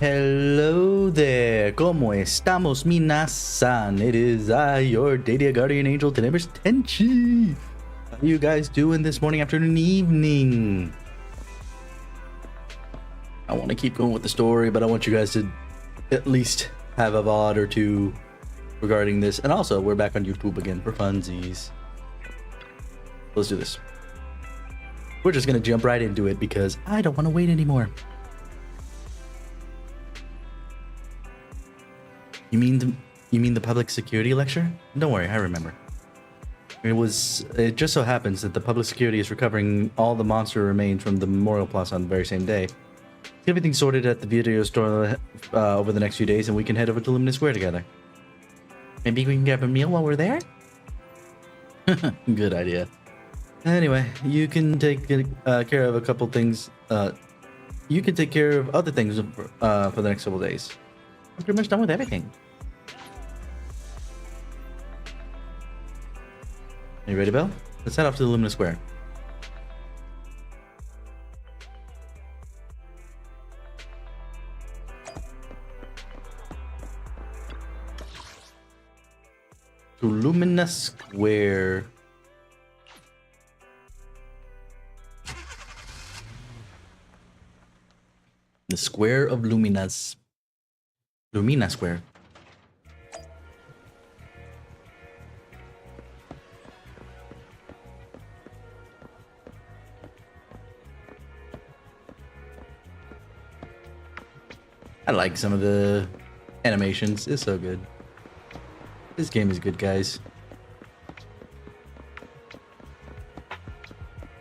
Hello there, ¿cómo estamos, minasan? It is I, your Data Guardian Angel, Tenebris Tenchi. How you guys doing this morning, afternoon, evening? I want to keep going with the story, but I want you guys to at least have a VOD or two regarding this. And also, we're back on YouTube again for funsies. Let's do this. We're just going to jump right into it because I don't want to wait anymore. You mean the public security lecture? Don't worry, I remember. It just so happens that the public security is recovering all the monster remains from the memorial plaza on the very same day. Get everything sorted at the video store over the next few days, and we can head over to Luminous Square together. Maybe we can grab a meal while we're there? Good idea. Anyway, you can take care of a couple things. You can take care of other things for the next couple days. I'm pretty much done with everything. Are you ready, Belle? Let's head off to the Luminous Square. To Luminous Square. The Square of Luminas. Lumina Square. I like some of the animations. It's so good. This game is good, guys.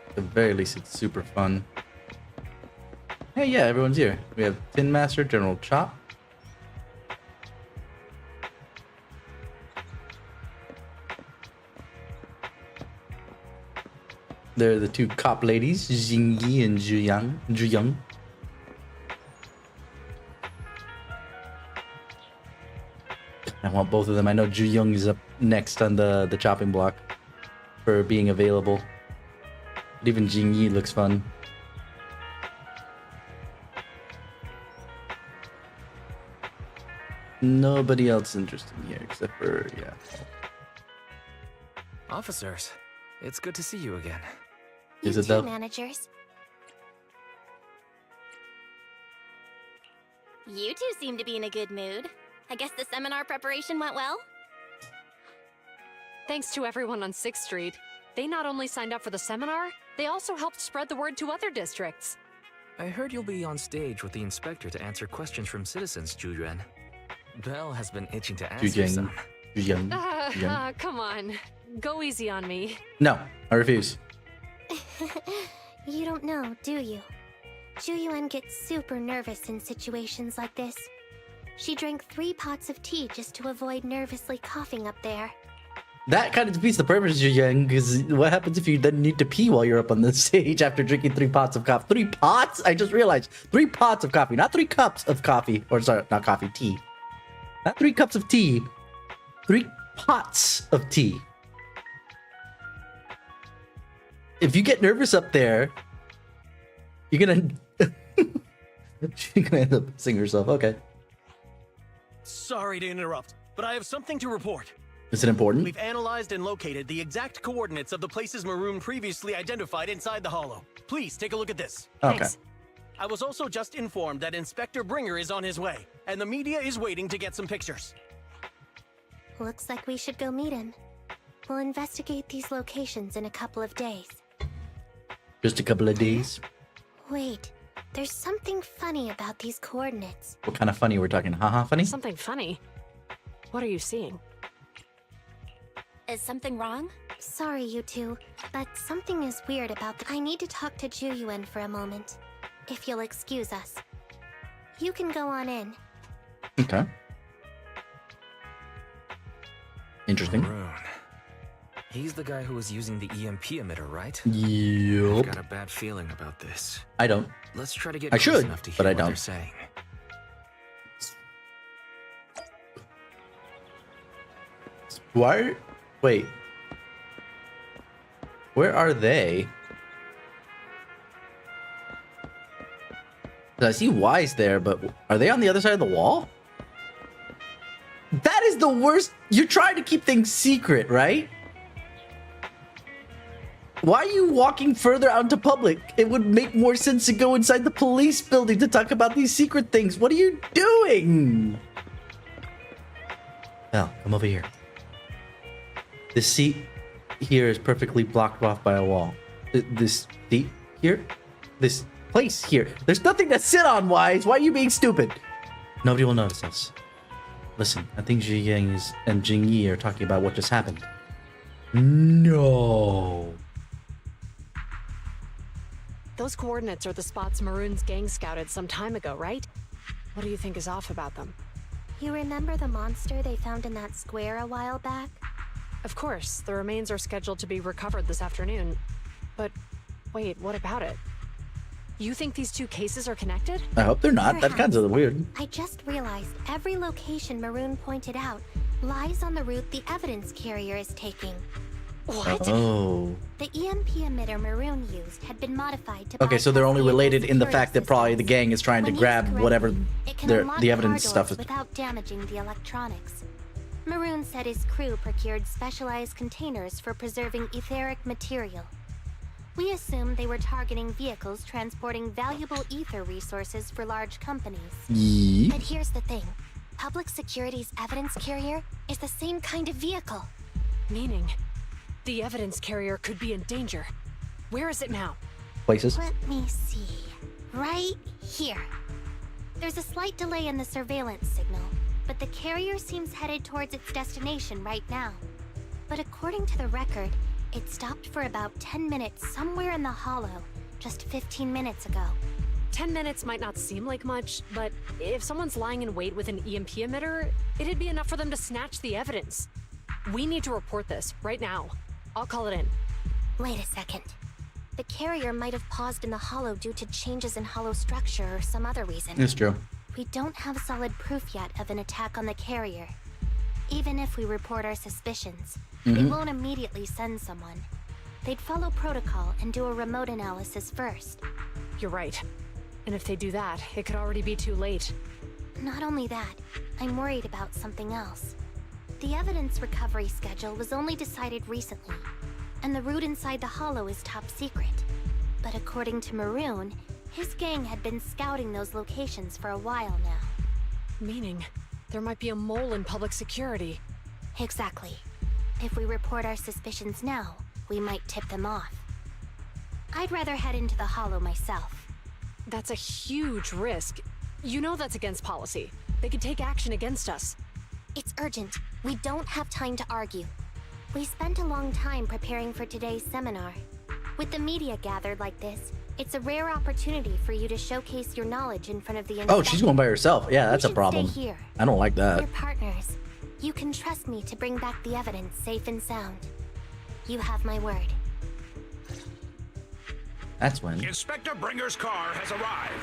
At the very least, it's super fun. Hey, yeah, everyone's here. We have Tin Master, General Chop. They're the two cop ladies, Jingyi and Zhuyang. I want both of them. I know Zhuyang is up next on the chopping block for being available. But even Jingyi looks fun. Nobody else interested here except for, yeah. Officers, it's good to see you again. Is it too, though? managers. You two seem to be in a good mood. I guess the seminar preparation went well? Thanks to everyone on 6th Street. They not only signed up for the seminar, they also helped spread the word to other districts. I heard you'll be on stage with the inspector to answer questions from citizens, Zhuyuan. Belle has been itching to ask you some. Zhuyang. Come on. Go easy on me. No, I refuse. You don't know, do you? Zhuyuan gets super nervous in situations like this. She drank 3 pots of tea just to avoid nervously coughing up there. That kind of defeats the purpose, Zhuyang, because what happens if you then need to pee while you're up on the stage after drinking 3 pots of coffee? 3 pots? I just realized. 3 pots of coffee, not 3 cups of coffee. Or sorry, not coffee, tea. Not 3 cups of tea. 3 pots of tea. If you get nervous up there, you're gonna end up pissing yourself. Okay. Sorry to interrupt, but I have something to report. Is it important? We've analyzed and located the exact coordinates of the places Maroon previously identified inside the hollow. Please take a look at this. Okay. Thanks. I was also just informed that Inspector Bringer is on his way, and the media is waiting to get some pictures. Looks like we should go meet him. We'll investigate these locations in a couple of days. Just a couple of days. Wait, there's something funny about these coordinates. What kind of funny we're talking? Haha, funny? Something funny. What are you seeing? Is something wrong? Sorry, you two, but something is weird about I need to talk to Zhuyuan for a moment. If you'll excuse us. You can go on in. Okay. Interesting. Maroon. He's the guy who was using the EMP emitter, right? Yup. I've got a bad feeling about this. I don't. Let's try to get I close should, enough to hear but I what don't. they're saying. Why? Wait. Where are they? I see Wise there, but are they on the other side of the wall? That is the worst. You're trying to keep things secret, right? Why are you walking further out into public? It would make more sense to go inside the police building to talk about these secret things. What are you doing? Belle, come over here. This seat here is perfectly blocked off by a wall. This seat here? This place here. There's nothing to sit on, Wise. Why are you being stupid? Nobody will notice us. Listen, I think Zhi Yang and Jing Yi are talking about what just happened. No. Those coordinates are the spots Maroon's gang scouted some time ago, right? What do you think is off about them? You remember the monster they found in that square a while back? Of course, the remains are scheduled to be recovered this afternoon. But wait, what about it? You think these two cases are connected? I hope they're not. That's kind of weird. I just realized every location Maroon pointed out lies on the route the evidence carrier is taking. What? Oh. The EMP emitter Maroon used had been modified to Okay, so they're only bypass the related in the security fact that probably the systems. gang is trying to When grab used whatever correctly, it can unlock the car evidence doors stuff is. without damaging the electronics. Maroon said his crew procured specialized containers for preserving etheric material. We assumed they were targeting vehicles transporting valuable ether resources for large companies. Yee. But here's the thing. Public Security's evidence carrier is the same kind of vehicle. Meaning, the evidence carrier could be in danger. Where is it now? Places. Let me see. Right here. There's a slight delay in the surveillance signal, but the carrier seems headed towards its destination right now. But according to the record, it stopped for about 10 minutes somewhere in the hollow, just 15 minutes ago. 10 minutes might not seem like much, but if someone's lying in wait with an EMP emitter, it'd be enough for them to snatch the evidence. We need to report this right now. I'll call it in. Wait a second. The carrier might have paused in the hollow due to changes in hollow structure or some other reason. It's true. We don't have solid proof yet of an attack on the carrier. Even if we report our suspicions, it won't immediately send someone. They'd follow protocol and do a remote analysis first. You're right. And if they do that, it could already be too late. Not only that, I'm worried about something else. The evidence recovery schedule was only decided recently, and the route inside the hollow is top secret. But according to Maroon, his gang had been scouting those locations for a while now. Meaning, there might be a mole in public security. Exactly. If we report our suspicions now, we might tip them off. I'd rather head into the hollow myself. That's a huge risk. You know that's against policy. They could take action against us. It's urgent. We don't have time to argue. We spent a long time preparing for today's seminar. With the media gathered like this, it's a rare opportunity for you to showcase your knowledge in front of the Oh, she's going by herself. Yeah, that's a We should problem. stay here. I don't like that. We're partners. You can trust me to bring back the evidence safe and sound. You have my word. That's when Inspector Bringer's car has arrived.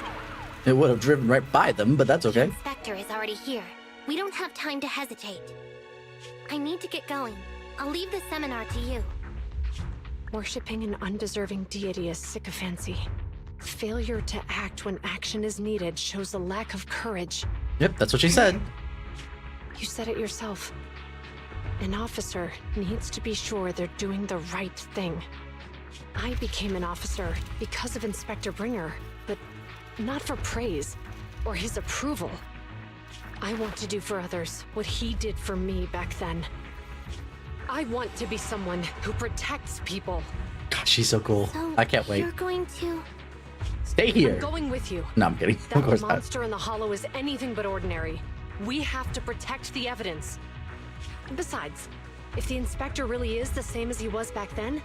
it would have driven right by them, but that's The okay. inspector is already here. We don't have time to hesitate. I need to get going. I'll leave the seminar to you. Worshipping an undeserving deity is sycophancy. Failure to act when action is needed shows a lack of courage. Yep, that's what she said. You said it yourself. An officer needs to be sure they're doing the right thing. I became an officer because of Inspector Bringer, but not for praise or his approval. I want to do for others what he did for me back then. I want to be someone who protects people. God, she's so cool. So I can't wait. You're going to... Stay here. I'm going with you. No, I'm kidding. Of That course not. monster in the hollow is anything but ordinary. We have to protect the evidence. Besides, if the inspector really is the same as he was back then,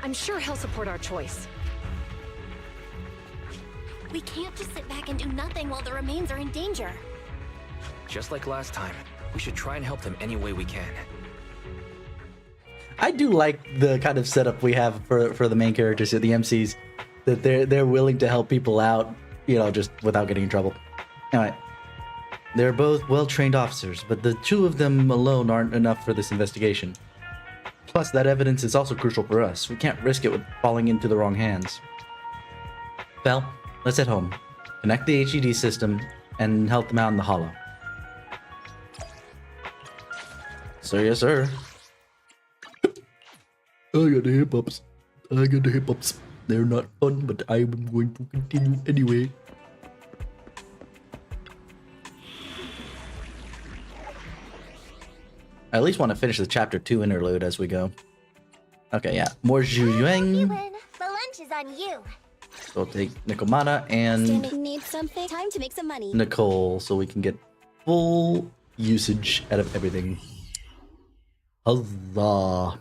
I'm sure he'll support our choice. We can't just sit back and do nothing while the remains are in danger. Just like last time, we should try and help them any way we can. I do like the kind of setup we have for the main characters, the MCs, that they're willing to help people out, you know, just without getting in trouble. Anyway, they're both well-trained officers, but the two of them alone aren't enough for this investigation. Plus, that evidence is also crucial for us. We can't risk it with falling into the wrong hands. Belle, let's head home. Connect the HED system and help them out in the hollow. Sir, yes, sir. I got the hip-ups. They're not fun, but I'm going to continue anyway. I at least want to finish the chapter 2 interlude as we go. Okay, yeah. More Zhu Yuan. You win. The lunch is on you. So we'll take Nikomata and Need something? Time to make some money. Nicole so we can get full usage out of everything. Huzzah.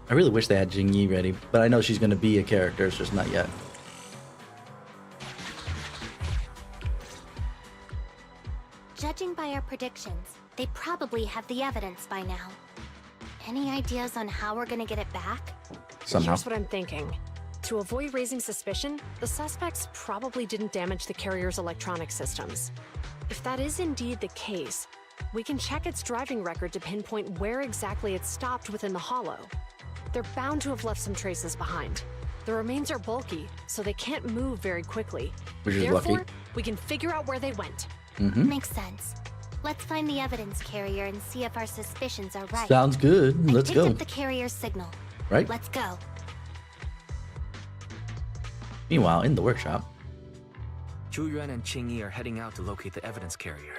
I really wish they had Jingyi ready, but I know she's going to be a character, it's just not yet. Judging by our predictions, they probably have the evidence by now. Any ideas on how we're gonna get it back? Somehow. Here's what I'm thinking. To avoid raising suspicion, the suspects probably didn't damage the carrier's electronic systems. If that is indeed the case, we can check its driving record to pinpoint where exactly it stopped within the hollow. They're bound to have left some traces behind. The remains are bulky, so they can't move very quickly. Which is Therefore, lucky. we can figure out where they went. Makes sense. Let's find the evidence carrier and see if our suspicions are right. Sounds good. I Let's picked go. up the carrier's signal. Right? Let's go. Meanwhile, in the workshop. Zhu Yuan and Qingyi are heading out to locate the evidence carrier.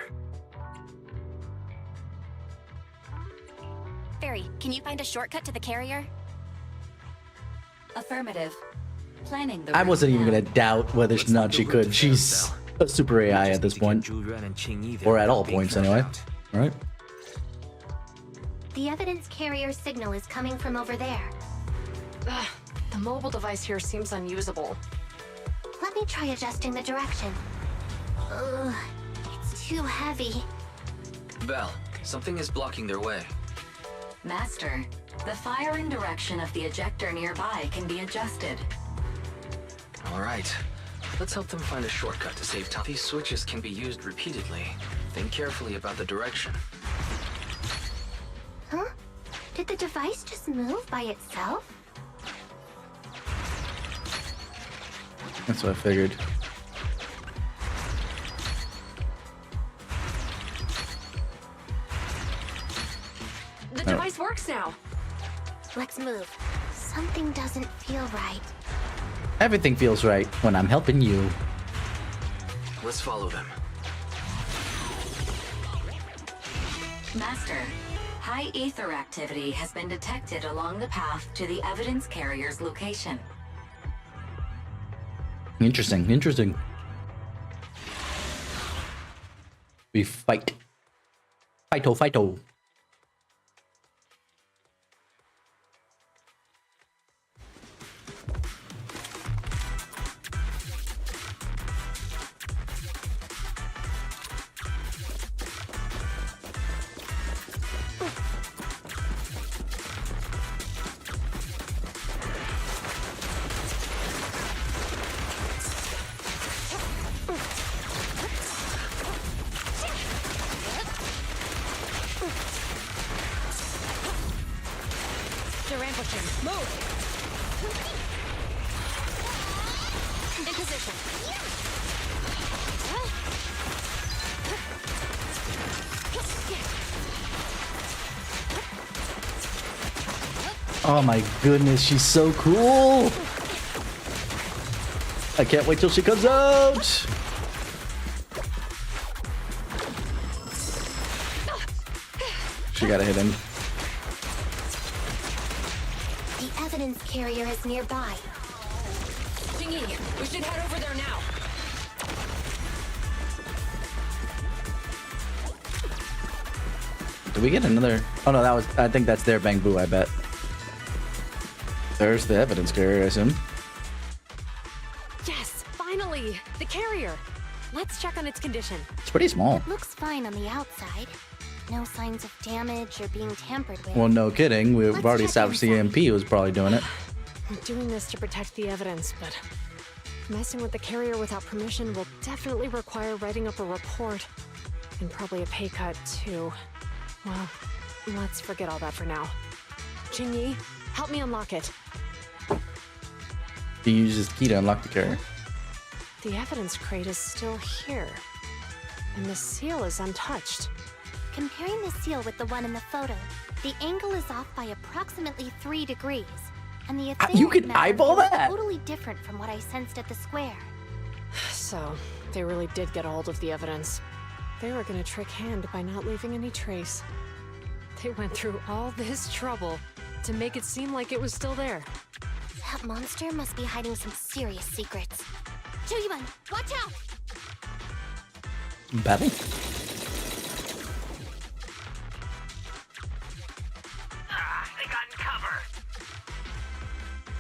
Fairy, can you find a shortcut to the carrier? Affirmative. Planning the I wasn't even route going to doubt whether or Let's not find she the route could. to She's Bell. a super AI We at just this need to point. get Zhu Yuan and Qingyi there Or at without all being points, found anyway. out. Right? The evidence carrier signal is coming from over there. Ugh, the mobile device here seems unusable. Let me try adjusting the direction. Ugh, it's too heavy. Bell, something is blocking their way. Master, the firing direction of the ejector nearby can be adjusted. All right. Let's help them find a shortcut to save time. These switches can be used repeatedly. Think carefully about the direction. Huh? Did the device just move by itself? That's what I figured. The device works now. Let's move. Something doesn't feel right. Everything feels right when I'm helping you. Let's follow them. Master, high ether activity has been detected along the path to the evidence carrier's location. Interesting, interesting. We fight. Fighto, fighto. They're ambushing. Move! In position. Oh my goodness, she's so cool. I can't wait till she comes out. She gotta hit him. The evidence carrier is nearby. Jingyi, we should head over there now. Do we get another? Oh no, that was. I think that's their Bang Boo. I bet. There's the evidence carrier, I assume. Yes, finally! The carrier! Let's check on its condition. It's pretty small. It looks fine on the outside. No signs of damage or being tampered with. Well, no kidding. We've Let's already check established the inside. EMP was probably doing it. I'm doing this to protect the evidence, but messing with the carrier without permission will definitely require writing up a report. And probably a pay cut, too. Well, let's forget all that for now. Jingyi, help me unlock it. He used his key to unlock the carrier. The evidence crate is still here. And the seal is untouched. Comparing the seal with the one in the photo, the angle is off by approximately 3 degrees. And the You assailant can method eyeball was that? totally different from what I sensed at the square. So, they really did get a hold of the evidence. They were gonna trick Hand by not leaving any trace. They went through all this trouble to make it seem like it was still there. That monster must be hiding some serious secrets. Juyuan, watch out! Battle? They got in cover.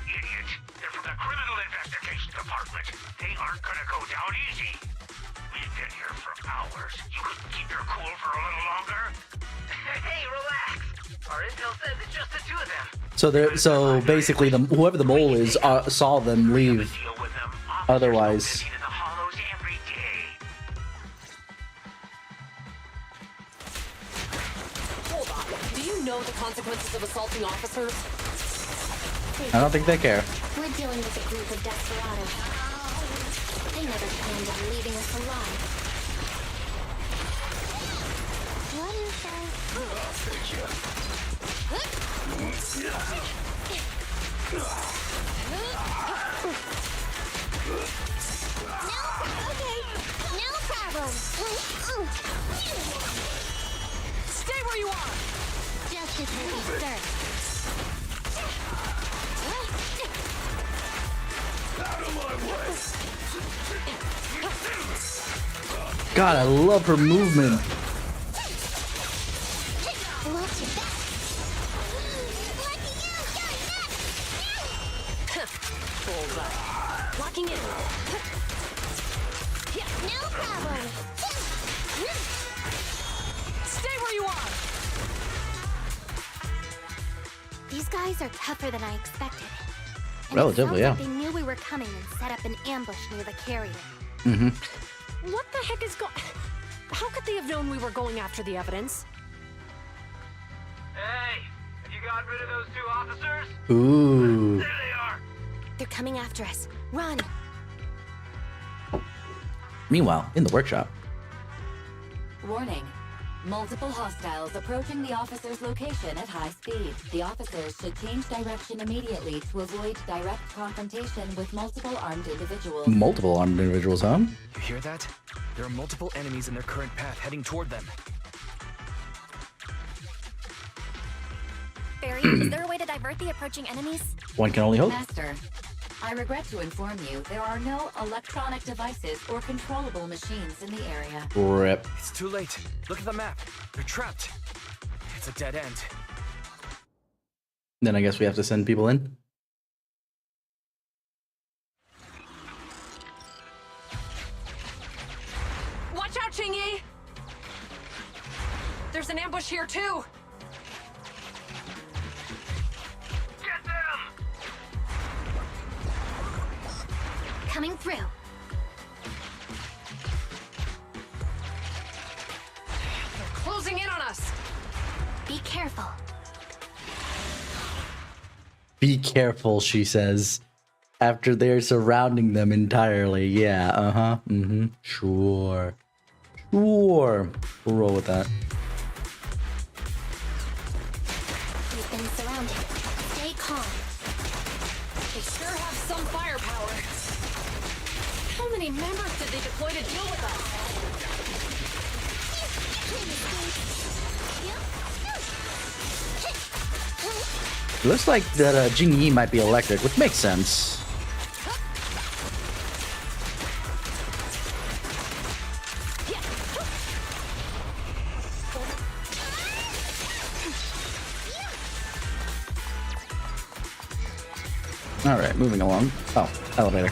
Idiot. They're from the Criminal Investigation Department. They aren't gonna go down easy. We've been here for hours. You couldn't keep your cool for a little longer? Hey, relax. Our intel said it's just the two of them. So basically, whoever the mole is saw them leave. Deal with them. Otherwise, In the hollows every day. Hold on. Do you know the consequences of assaulting officers? I don't think they care. We're dealing with a group of desperados. They never planned on leaving us alive. What is that? Okay, no problem. Stay where you are! Justice will be served. God, I love her movement. Watch it. Bullseye. Locking in. No problem. Stay where you are! These guys are tougher than I expected. And Relatively, it sounds yeah. like they knew we were coming and set up an ambush near the carrier. What the heck is going... How could they have known we were going after the evidence? Hey, have you got rid of those two officers? Ooh. There they are. They're coming after us. Run! Meanwhile, in the workshop. Warning. Multiple hostiles approaching the officer's location at high speed. The officers should change direction immediately to avoid direct confrontation with multiple armed individuals. Multiple armed individuals, huh? You hear that? There are multiple enemies in their current path heading toward them. Barry, is there a way to divert the approaching enemies? One can only hope. Master, I regret to inform you there are no electronic devices or controllable machines in the area. Rip. It's too late. Look at the map. They're trapped. It's a dead end. Then I guess we have to send people in. Watch out, Chingy! There's an ambush here, too! Get them! Coming through. They're closing in on us! Be careful. Be careful, she says. After they're surrounding them entirely. Yeah, uh-huh. Mm-hmm. Sure. Sure. We'll roll with that. We've been surrounded. Stay calm. They sure have some firepower. How many members did they deploy to deal with us? It looks like that Jing Yi might be electric, which makes sense. Alright, moving along. Oh, elevator.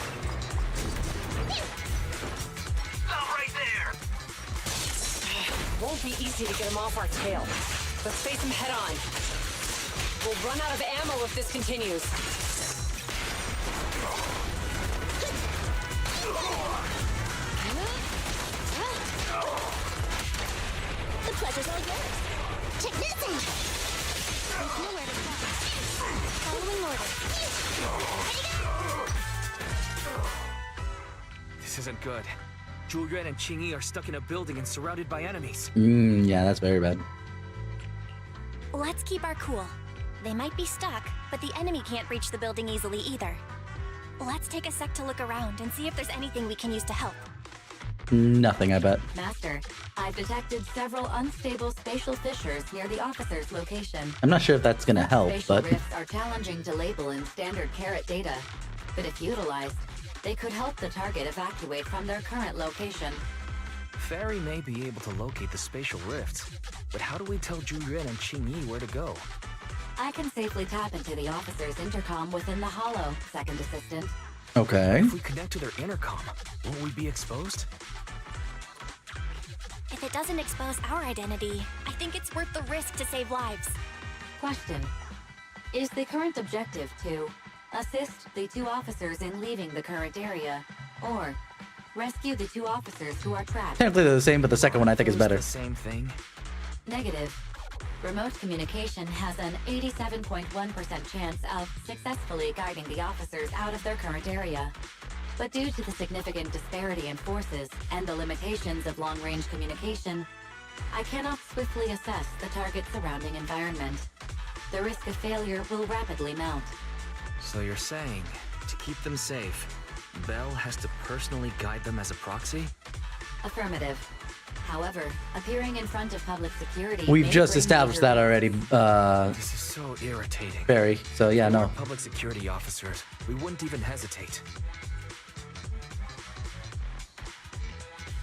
Stop right there! Won't be easy to get them off our tail. Let's face them head on. We'll run out of ammo if this continues. The pleasure's all yours. Check this out. There's nowhere to stop. Following orders. Ready, go. isn't good. Zhu Yuan and Qingyi are stuck in a building and surrounded by enemies. Yeah, that's very bad. Let's keep our cool. They might be stuck, but the enemy can't reach the building easily either. Let's take a sec to look around and see if there's anything we can use to help. Nothing, I bet. Master, I've detected several unstable spatial fissures near the officer's location. I'm not sure if that's gonna help, Spatial but rifts are challenging to label in standard carat data, but if utilized, they could help the target evacuate from their current location. Fairy may be able to locate the spatial rifts, but how do we tell Zhu Yuan and Qingyi where to go? I can safely tap into the officer's intercom within the hollow, second assistant. okay. If we connect to their intercom, won't we be exposed? If it doesn't expose our identity, I think it's worth the risk to save lives. Question. Is the current objective to assist the two officers in leaving the current area, or rescue the two officers who are trapped? Technically they're the same, but the second one I think is better. The same thing. Negative. Remote communication has an 87.1% chance of successfully guiding the officers out of their current area. But due to the significant disparity in forces and the limitations of long-range communication, I cannot swiftly assess the target's surrounding environment. The risk of failure will rapidly mount. So you're saying, to keep them safe, Bell has to personally guide them as a proxy? Affirmative. However, appearing in front of public security... We've may just bring established major that already, This is so irritating. Barry. So yeah, If we were no. public security officers, we wouldn't even hesitate.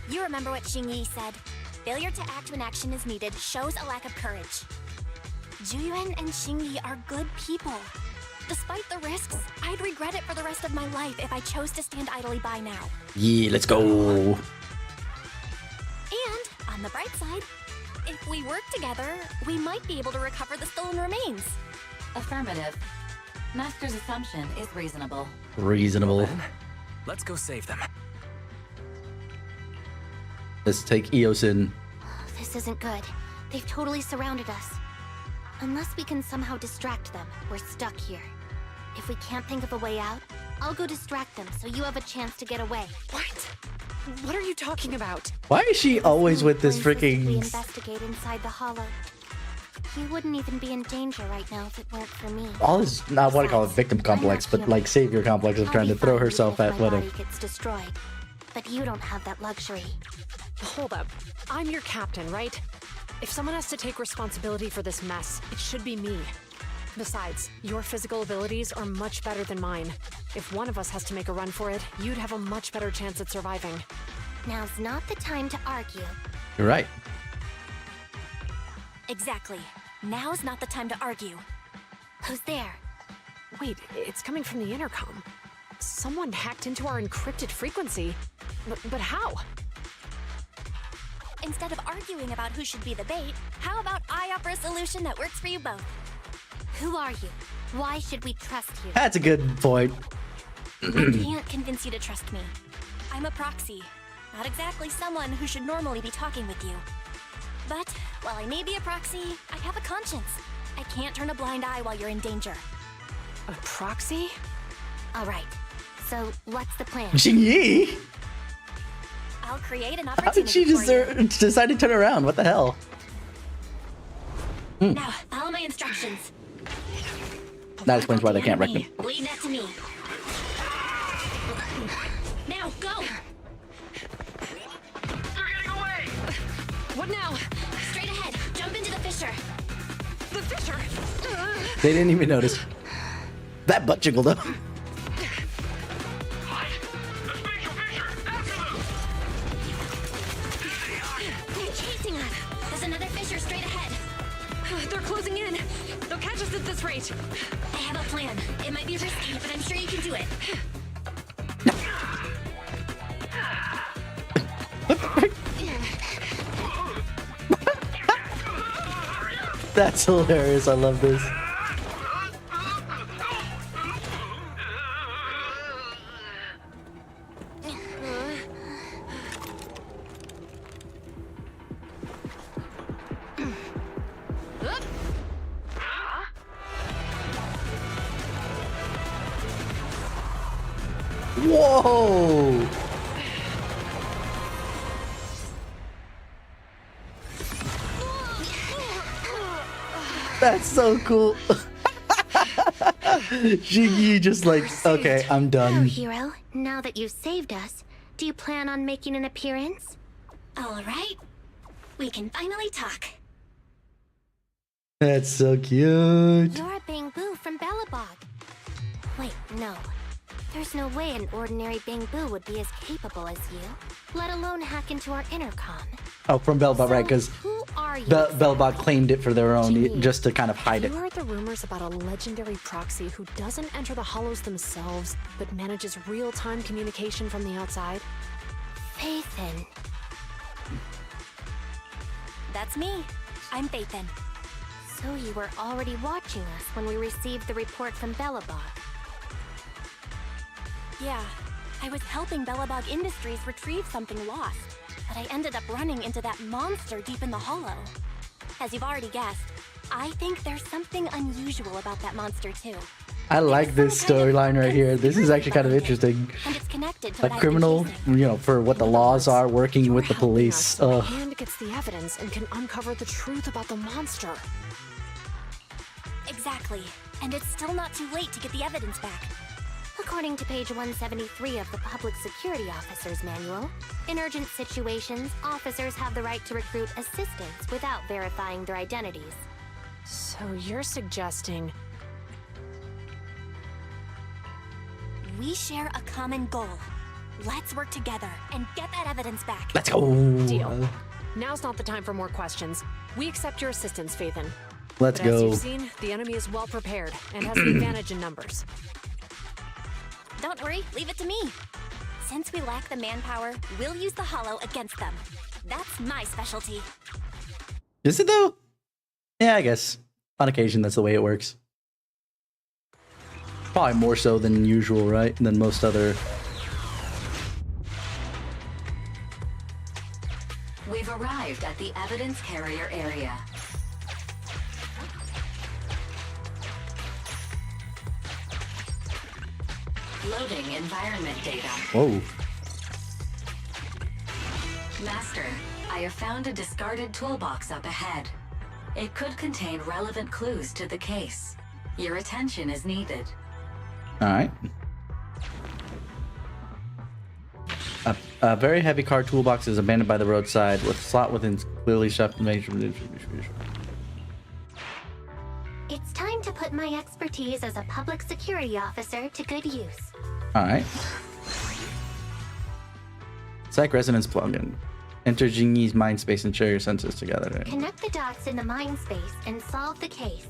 You remember what Qingyi said? Failure to act when action is needed shows a lack of courage. Zhu Yuan and Qingyi are good people. Despite the risks, I'd regret it for the rest of my life if I chose to stand idly by now. Yeah, let's go. And, on the bright side, if we work together, we might be able to recover the stolen remains. Affirmative. Master's assumption is reasonable. Reasonable. Then, let's go save them. Let's take Eos in. This isn't good. They've totally surrounded us. Unless we can somehow distract them, we're stuck here. If we can't think of a way out, I'll go distract them so you have a chance to get away. What? What are you talking about? Why is she always with this We freaking... investigate inside the hollow. You wouldn't even be in danger right now if it weren't for me. All this, not what I call a victim complex, but like savior complex of trying to throw herself at my whatever. body gets destroyed. But you don't have that luxury. Hold up. I'm your captain, right? If someone has to take responsibility for this mess, it should be me. Besides, your physical abilities are much better than mine. If one of us has to make a run for it, you'd have a much better chance at surviving. Now's not the time to argue. You're right. Exactly. Now's not the time to argue. Who's there? Wait, it's coming from the intercom. Someone hacked into our encrypted frequency. But how? Instead of arguing about who should be the bait, how about I offer a solution that works for you both? Who are you? Why should we trust you? That's a good point. I can't convince you to trust me. I'm a proxy. Not exactly someone who should normally be talking with you. But, while I may be a proxy, I have a conscience. I can't turn a blind eye while you're in danger. A proxy? Alright, so what's the plan? Qingyi? I'll create an How opportunity did she for you. decide to turn around? What the hell? Now, follow my instructions. That explains why they can't wreck me. Leave that to me. Now, go! They're getting away! What now? Straight ahead. Jump into the fissure. The fissure! They didn't even notice. That butt jiggled up. What? The spatial fissure! After them! They're chasing us. There's another fissure straight ahead. They're closing in. They'll catch us at this rate. I have a plan. It might be risky, but I'm sure you can do it. That's hilarious. I love this. Whoa! That's so cool. Jiggy just like, okay, I'm Oh, done. hero, now that you've saved us, do you plan on making an appearance? All right. We can finally talk. That's so cute. You're a Bangbu from Belobog. Wait, no. There's no way an ordinary Bangbu would be as capable as you, let alone hack into our intercom. Oh, from Belbot, right? Because Who are you? Belbot claimed it for their own, Genie, just to kind of hide it. You heard the rumors about a legendary proxy who doesn't enter the hollows themselves, but manages real-time communication from the outside? Faithin. That's me. I'm Faithin. So you were already watching us when we received the report from Belobog. Yeah. I was helping Belobog Industries retrieve something lost, but I ended up running into that monster deep in the hollow. As you've already guessed, I think there's something unusual about that monster too. I like this storyline right here. This is actually kind of interesting. And it's connected to A what I've been criminal, chasing. you know, for what the laws are, working You're with the helping police. us so Ugh. my hand gets the evidence and can uncover the truth about the monster. Exactly. And it's still not too late to get the evidence back. According to page 173 of the Public Security Officer's Manual, in urgent situations, officers have the right to recruit assistants without verifying their identities. So you're suggesting... We share a common goal. Let's work together and get that evidence back. Let's go. Deal. Now's not the time for more questions. We accept your assistance, Faithin. Let's But as go. you've seen, the enemy is well prepared and has the advantage in numbers. Don't worry, leave it to me. Since we lack the manpower, we'll use the hollow against them. That's my specialty. Is it though? Yeah, I guess. On occasion, that's the way it works. Probably more so than usual, right? Than most other. We've arrived at the evidence carrier area. Loading environment data. Whoa. Master, I have found a discarded toolbox up ahead. It could contain relevant clues to the case. Your attention is needed. All right. A very heavy car toolbox is abandoned by the roadside with a slot within clearly shoved information. It's time to put my expertise as a public security officer to good use. All right. Psych resonance plugin. Enter Jingi's mind space and share your senses together. Connect the dots in the mind space and solve the case.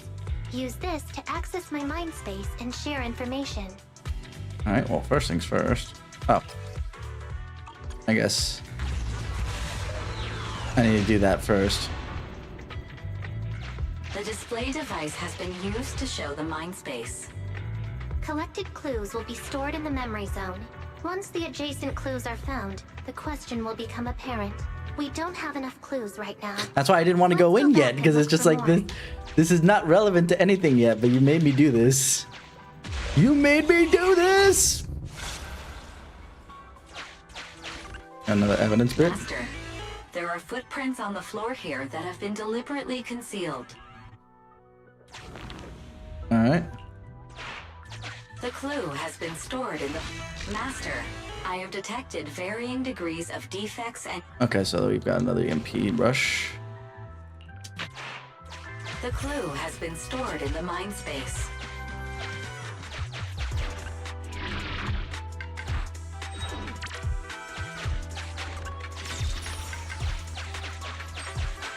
Use this to access my mind space and share information. All right. Well, first things first. Oh. I guess I need to do that first. The display device has been used to show the mind space. Collected clues will be stored in the memory zone. Once the adjacent clues are found, the question will become apparent. We don't have enough clues right now. That's why I didn't want to go Let's in go yet, back because and it's just look like for this. This is not relevant to anything yet, but you made me do this. You made me do this. Another evidence bit. Master, there are footprints on the floor here that have been deliberately concealed. All right. The clue has been stored in the... Master, I have detected varying degrees of defects and... Okay, so we've got another EMP rush. The clue has been stored in the mind space.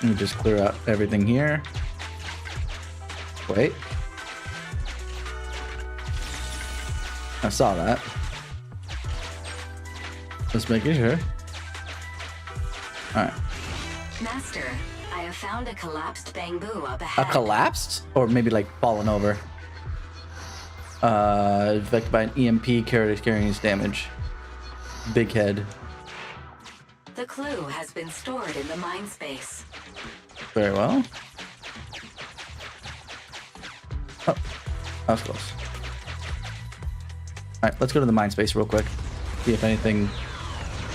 Let me just clear out everything here. Wait. I saw that. Just making sure. Alright. Master, I have found a collapsed bamboo up A ahead. collapsed? Or maybe like fallen over. Affected by an EMP carrying its damage. Big head. The clue has been stored in the mind space. Very well. Oh, that was close. Alright, let's go to the mind space real quick. See if anything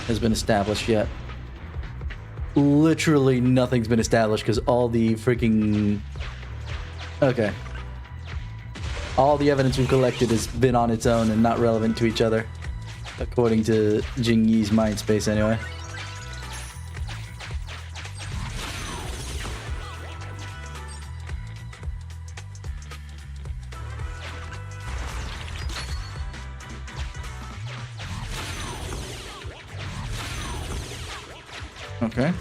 has been established yet. Literally nothing's been established because all the freaking Okay. All the evidence we've collected has been on its own and not relevant to each other, according to Jing Yi's mind space anyway. Okay.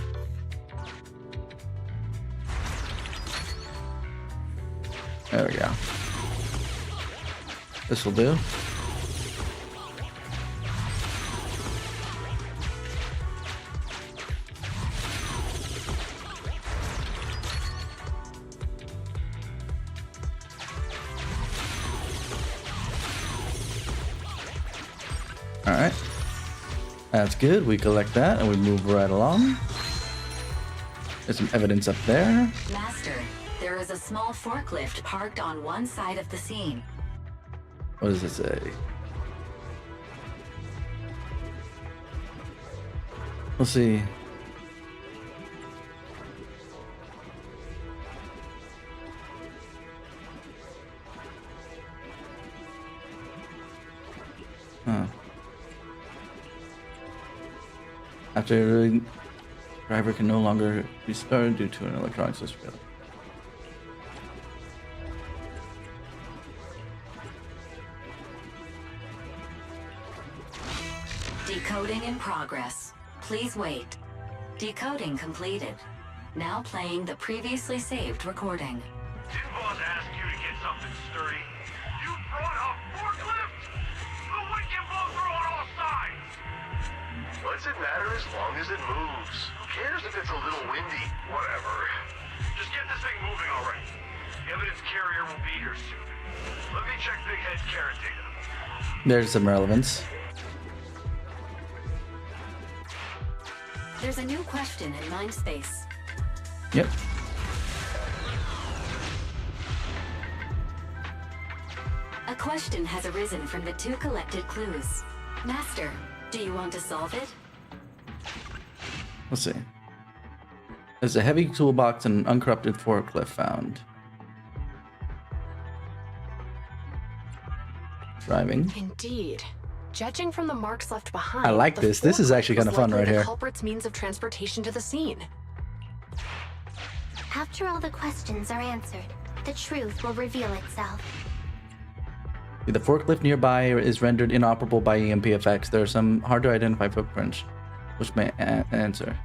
There we go. This will do. All right. That's good. We collect that and we move right along. There's some evidence up there. Master, there is a small forklift parked on one side of the scene. What does it say? We'll see. Huh. After driver can no longer be started due to an electronic system failure. Decoding in progress. Please wait. Decoding completed. Now playing the previously saved recording. Didn't boss ask you to get something sturdy? You brought a forklift? The wind can blow through on all sides! What's it matter as long as it moves? Who cares if it's a little windy? Whatever. Just get this thing moving already. The evidence carrier will be here soon. Let me check Big Head's carrot data. There's some relevance. There's a new question in Mindspace. Yep. A question has arisen from the two collected clues. Master, do you want to solve it? Let's see. There's a heavy toolbox and an uncorrupted forklift found. Driving. Indeed. Judging from the marks left behind, I like the this. This is actually kind of forklift was fun right likely the here. culprit's means of transportation to the scene. After all the questions are answered, the truth will reveal itself. The forklift nearby is rendered inoperable by EMP effects. There are some hard to identify footprints, which may answer.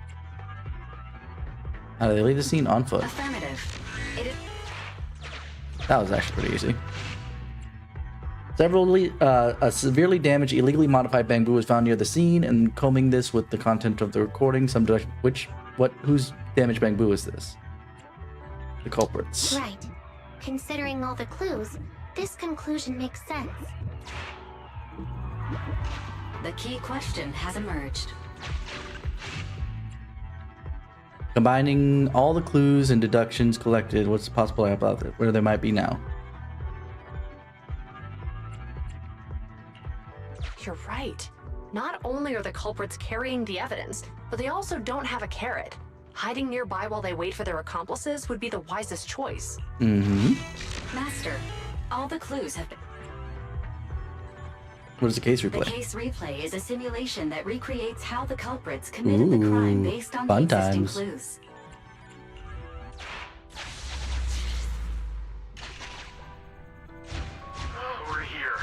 How do they leave the scene? On foot. Affirmative. It is That was actually pretty easy. A severely damaged, illegally modified bamboo was found near the scene, and combing this with the content of the recording, whose damaged bamboo is this? The culprits. Right. Considering all the clues, this conclusion makes sense. the key question has emerged. Combining all the clues and deductions collected, what's the possible about it, where there might be now? You're right. Not only are the culprits carrying the evidence, but they also don't have a carrot. Hiding nearby while they wait for their accomplices would be the wisest choice. Mm-hmm. Master, all the clues have been... What is the case replay? The case replay is a simulation that recreates how the culprits committed the crime based on the fun existing times. clues. We're here.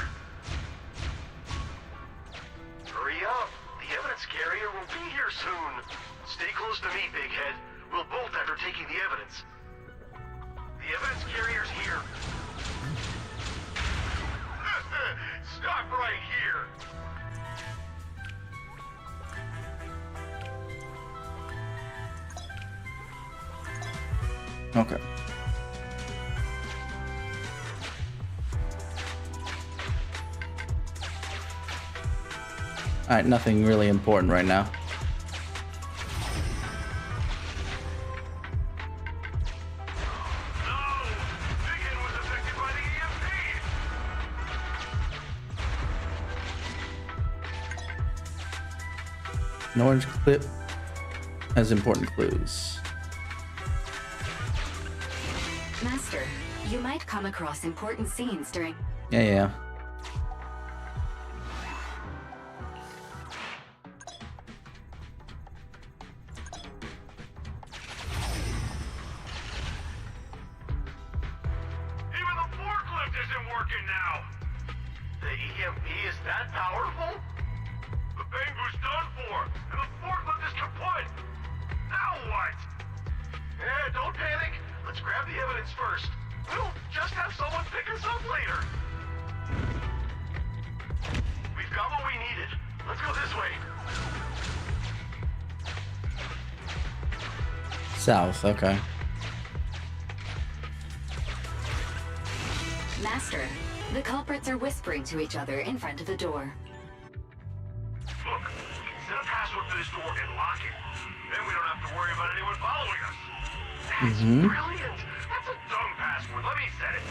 Hurry up. The evidence carrier will be here soon. Stay close to me, Big Head. We'll bolt after taking the evidence. The evidence carrier's here. Stop right here. Okay. Alright, nothing really important right now. An orange clip has important clues. Master, Master, you might come across important scenes during... Yeah. Even the forklift isn't working now. The EMP is that powerful? The Bangu's done for, and the forklift is kaput. Now what? Don't panic. Let's grab the evidence first. We'll just have someone pick us up later. We've got what we needed. Let's go this way. South, okay. Master, the culprits are whispering to each other in front of the door. Look, we can set a password for this door and lock it. Then we don't have to worry about anyone following us. That's brilliant. That's a dumb password. Let me set it.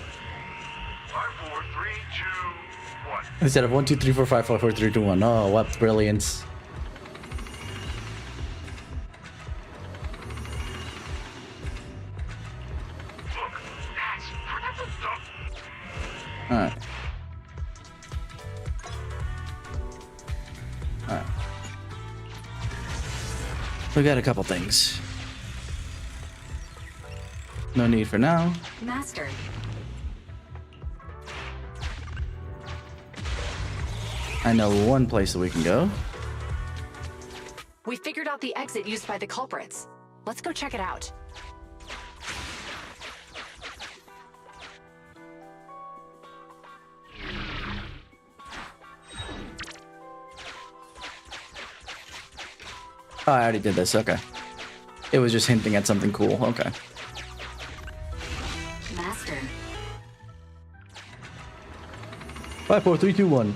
5, 4, 3, 2, 1. Instead of 1, 2, 3, 4, 5, 4, 4, 3, 2, 1. Oh, what brilliance. Look, that's a dumb... Alright. We got a couple things. No need for now. Master, I know one place that we can go. We figured out the exit used by the culprits. Let's go check it out. Oh, I already did this. Okay. It was just hinting at something cool. Okay. Master, 5, 4, 3, 2, 1.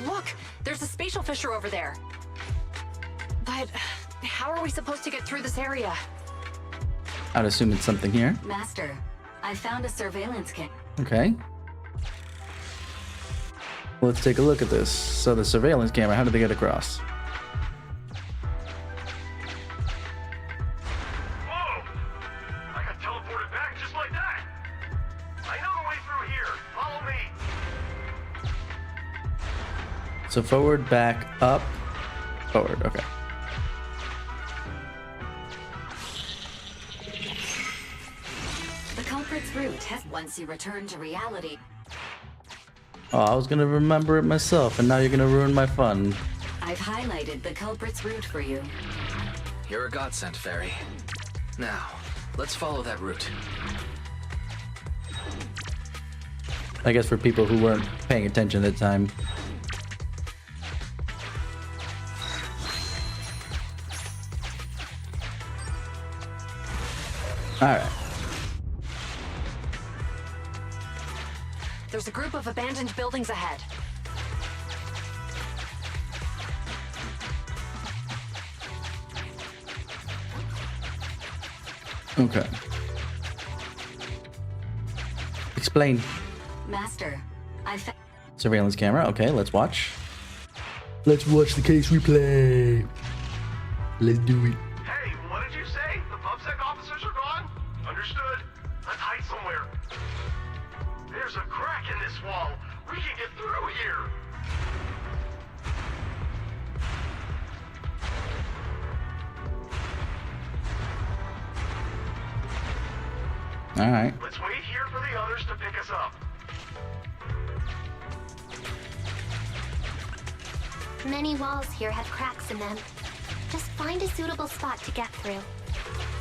Look, there's a spatial fissure over there. But how are we supposed to get through this area? I'd assume it's something here. Master, I found a surveillance kit. Okay. Let's take a look at this. So the surveillance camera, how did they get across? Whoa! I got teleported back just like that. I know the way through here. Follow me. So forward, back, up, forward. Okay. The culprit's route has once you return to reality. Oh, I was gonna remember it myself, and now you're gonna ruin my fun. I've highlighted the culprit's route for you. You're a godsend, Fairy. Now, let's follow that route. I guess for people who weren't paying attention at the time. Alright. There's a group of abandoned buildings ahead. Okay. Explain. Master, I found... Surveillance camera. Okay, let's watch. Let's watch the case replay. Let's do it. Hey, what did you say? The PubSec officers are gone? Understood. Let's hide somewhere. There's a crack in this wall. We can get through here. Alright. Let's wait here for the others to pick us up. Many walls here have cracks in them. Just find a suitable spot to get through.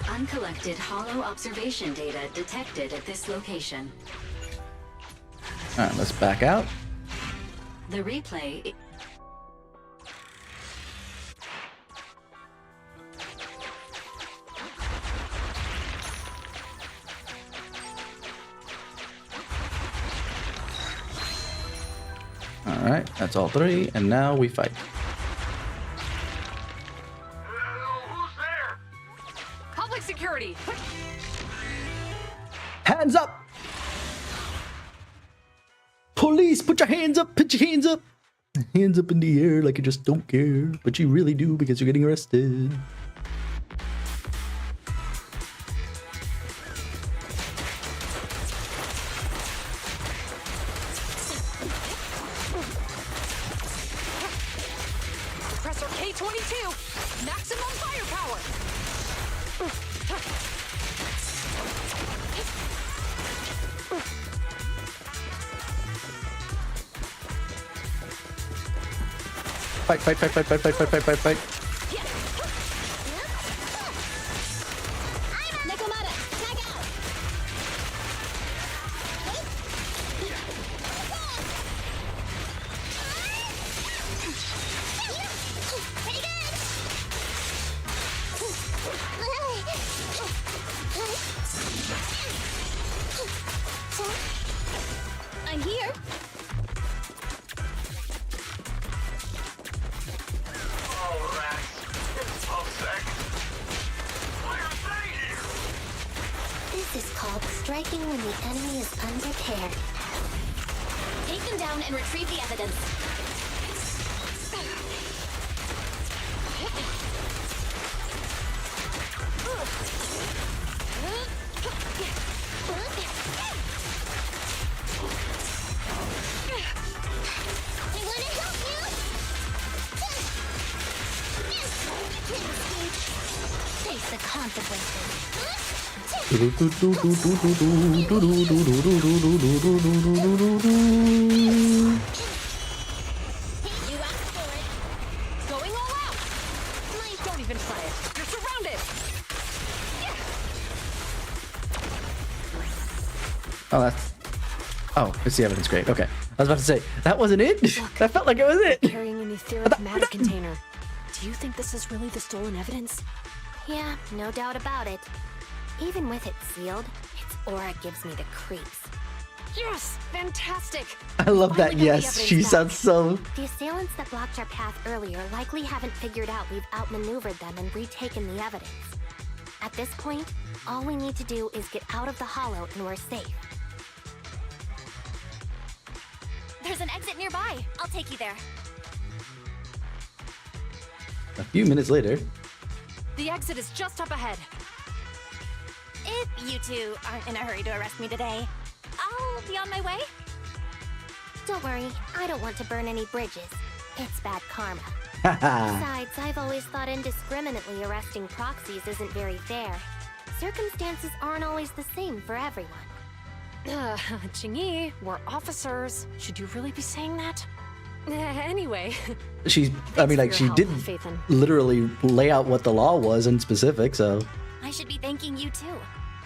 Uncollected hollow observation data detected at this location. Alright, let's back out. The replay... Alright, that's all three, and now we fight. Who's there? Public security! Hands up! Police, put your hands up! Put your hands up! Hands up in the air like you just don't care, but you really do because you're getting arrested. Compressor K-22! Maximum firepower! Fight, fight, fight, fight, fight, fight, fight, fight, fight, fight. Nikomata, tag out! Pretty good! I'm here. Oh, rats. It's Pulsec. Why are they here? This is called striking when the enemy is unprepared. Take them down and retrieve the evidence. I want to help you! Face the consequences. You asked for it. Going all out! Don't even try it. You're surrounded! Oh, that's... Oh, it's the evidence. Great. Okay. I was about to say, that wasn't it? That felt like it was it. Carrying an etheric matter container. Do you think this is really the stolen evidence? Yeah, no doubt about it. Even with it sealed, its aura gives me the creeps. Yes! Fantastic! I love that. Finally got the Yes, evidence she back. sounds so... The assailants that blocked our path earlier likely haven't figured out we've outmaneuvered them and retaken the evidence. At this point, all we need to do is get out of the hollow and we're safe. There's an exit nearby. I'll take you there. A few minutes later. The exit is just up ahead. If you two aren't in a hurry to arrest me today, I'll be on my way. Don't worry, I don't want to burn any bridges. It's bad karma. Haha. Besides, I've always thought indiscriminately arresting proxies isn't very fair. Circumstances aren't always the same for everyone. Qingyi, we're officers. Should you really be saying that? Anyway. She's... I mean, like, for she your help, did Phaethon. literally lay out what the law was in specific, so... I should be thanking you too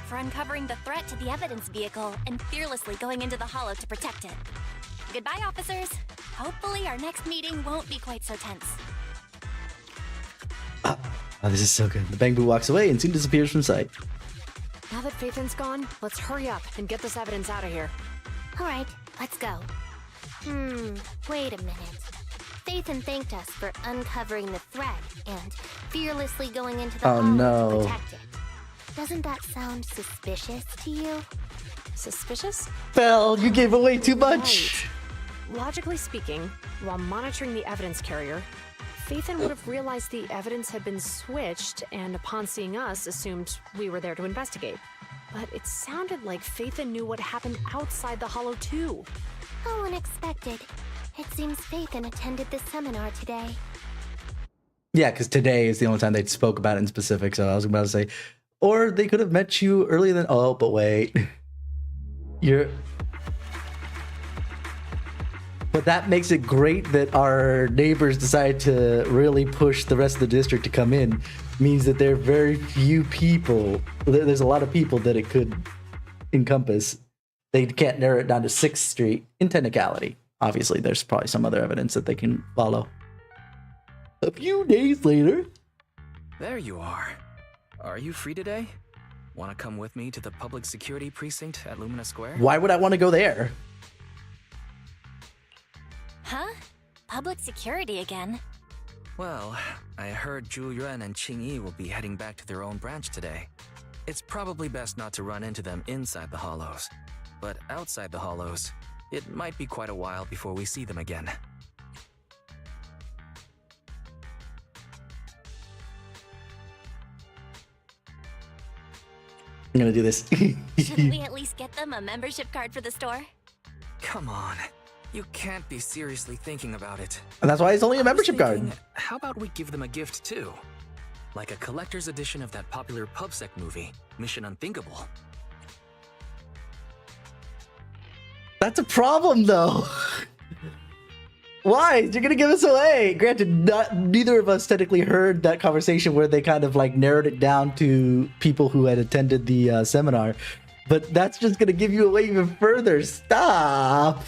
for uncovering the threat to the evidence vehicle and fearlessly going into the hollow to protect it. Goodbye, officers. Hopefully our next meeting won't be quite so tense. Oh, this is so good. The Bang Boo walks away and soon disappears from sight. Now that Phaethon's gone, let's hurry up and get this evidence out of here. Alright, let's go. Wait a minute. Phaethon thanked us for uncovering the threat and fearlessly going into the Oh, hollow no. to protect it. Doesn't that sound suspicious to you? Suspicious? Belle, you gave away too much! Logically speaking, while monitoring the evidence carrier, Phaethon would have realized the evidence had been switched and upon seeing us assumed we were there to investigate. But it sounded like Phaethon knew what happened outside the hollow too. How unexpected. It seems Phaethon attended the seminar today. Yeah, because today is the only time they spoke about it in specific, so I was about to say... Or they could have met you earlier than... Oh, but wait. You're... But that makes it great that our neighbors decide to really push the rest of the district to come in. Means that there are very few people. There's a lot of people that it could encompass. They can't narrow it down to 6th Street in technicality. Obviously, there's probably some other evidence that they can follow. A few days later. There you are. Are you free today? Want to come with me to the public security precinct at Lumina Square? Why would I want to go there? Huh? Public security again? Well, I heard Zhu Yuan and Qingyi will be heading back to their own branch today. It's probably best not to run into them inside the hollows. But outside the hollows, it might be quite a while before we see them again. I'm gonna do this. Shouldn't we at least get them a membership card for the store? Come on. You can't be seriously thinking about it. And that's why it's only a I was membership card. thinking, how about we give them a gift too? Like a collector's edition of that popular PubSec movie, Mission Unthinkable. That's a problem, though. Why? You're gonna give us away. Granted, neither of us technically heard that conversation where they kind of like narrowed it down to people who had attended the seminar, but that's just gonna give you away even further. Stop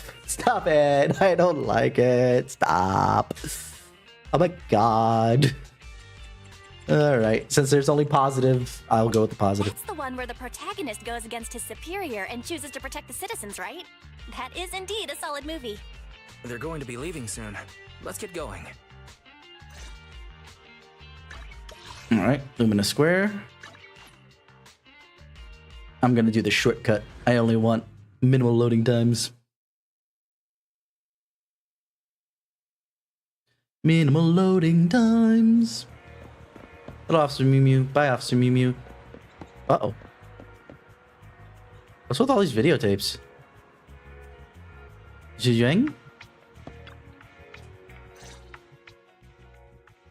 it. I don't like it. Stop. Oh my god. All right, since there's only positive, I'll go with the positive. That's the one where the protagonist goes against his superior and chooses to protect the citizens, right? That is indeed a solid movie. They're going to be leaving soon. Let's get going. All right, Lumina Square. I'm gonna do the shortcut. I only want minimal loading times. Minimal loading times. Hello, Officer Mew Mew. Bye, Officer Mew Mew. Uh-oh. What's with all these videotapes? Zhang?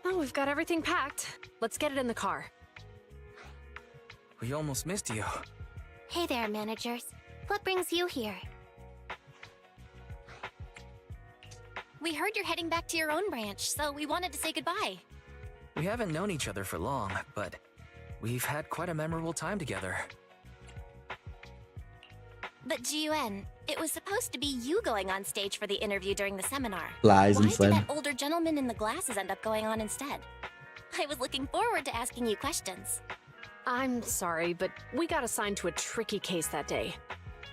Oh, we've got everything packed. Let's get it in the car. We almost missed you. Hey there, managers. What brings you here? We heard you're heading back to your own branch, so we wanted to say goodbye. We haven't known each other for long, but we've had quite a memorable time together. But Jiuen, it was supposed to be you going on stage for the interview during the seminar. Lies Why and did sled. that older gentleman in the glasses end up going on instead? I was looking forward to asking you questions. I'm sorry, but we got assigned to a tricky case that day.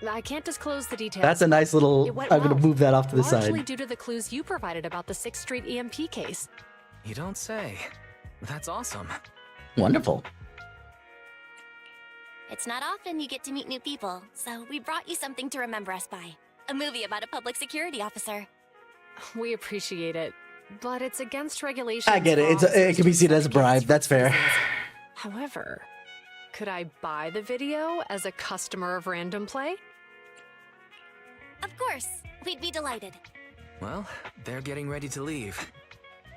I can't disclose the details. That's a nice little. It went I'm gonna well, move that off to the largely side. due to the clues you provided about the 6th Street EMP case. You don't say. That's awesome. Wonderful. It's not often you get to meet new people, so we brought you something to remember us by. A movie about a public security officer. We appreciate it, but it's against regulations. I get it. for It officers can be to seen as a accept bribe. gifts That's from fair. citizens. However, could I buy the video as a customer of Random Play? Of course, we'd be delighted. Well, they're getting ready to leave.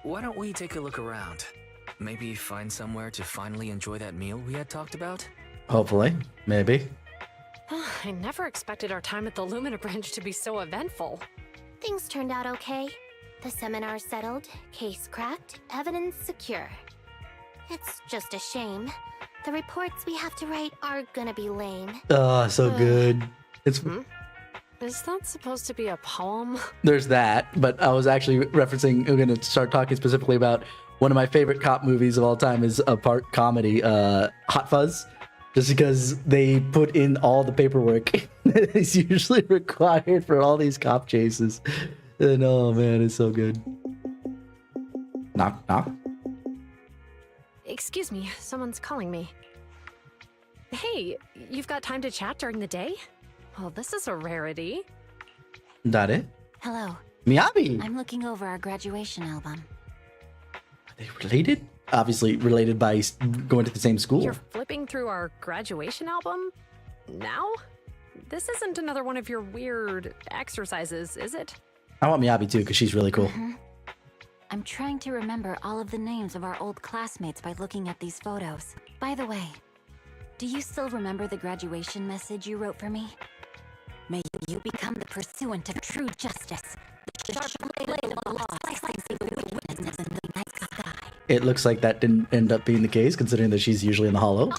Why don't we take a look around? Maybe find somewhere to finally enjoy that meal we had talked about? Hopefully, maybe. I never expected our time at the Lumina branch to be so eventful. Things turned out okay. The seminar settled, case cracked, evidence secure. It's just a shame. The reports we have to write are gonna be lame. Oh, so good. It's Is that supposed to be a poem? there's that, but I was actually referencing. I'm gonna start talking specifically about one of my favorite cop movies of all time is a part comedy, Hot Fuzz. Just because they put in all the paperwork that is usually required for all these cop chases. And oh man, it's so good. Knock, knock. Excuse me, someone's calling me. Hey, you've got time to chat during the day? Well, this is a rarity. That it? Hello. Miyabi! I'm looking over our graduation album. Are they related? Obviously related by going to the same school. You're flipping through our graduation album? Now? This isn't another one of your weird exercises, is it? I want Miyabi too, because she's really cool. I'm trying to remember all of the names of our old classmates by looking at these photos. By the way, do you still remember the graduation message you wrote for me? May you become the pursuant of true justice. The sharp blade of the law slicing through the wickedness in the night sky. It looks like that didn't end up being the case, considering that she's usually in the hollow.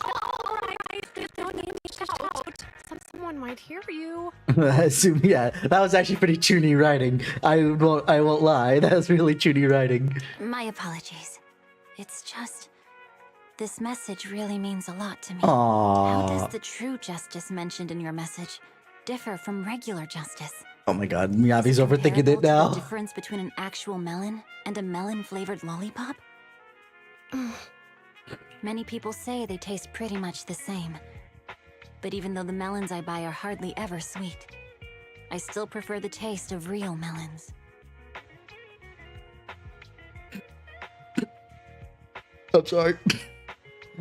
Don't need me to shout. Someone might hear you. I assume, yeah, that was actually pretty chuny writing. I won't lie, that was really chuny writing. My apologies. It's just... this message really means a lot to me. Aww. How does the true justice mentioned in your message differ from regular justice? Oh my god, Miyabi's overthinking Comparable it to the now. difference between an actual melon and a melon-flavored lollipop? Many people say they taste pretty much the same. But even though the melons I buy are hardly ever sweet, I still prefer the taste of real melons. I'm sorry.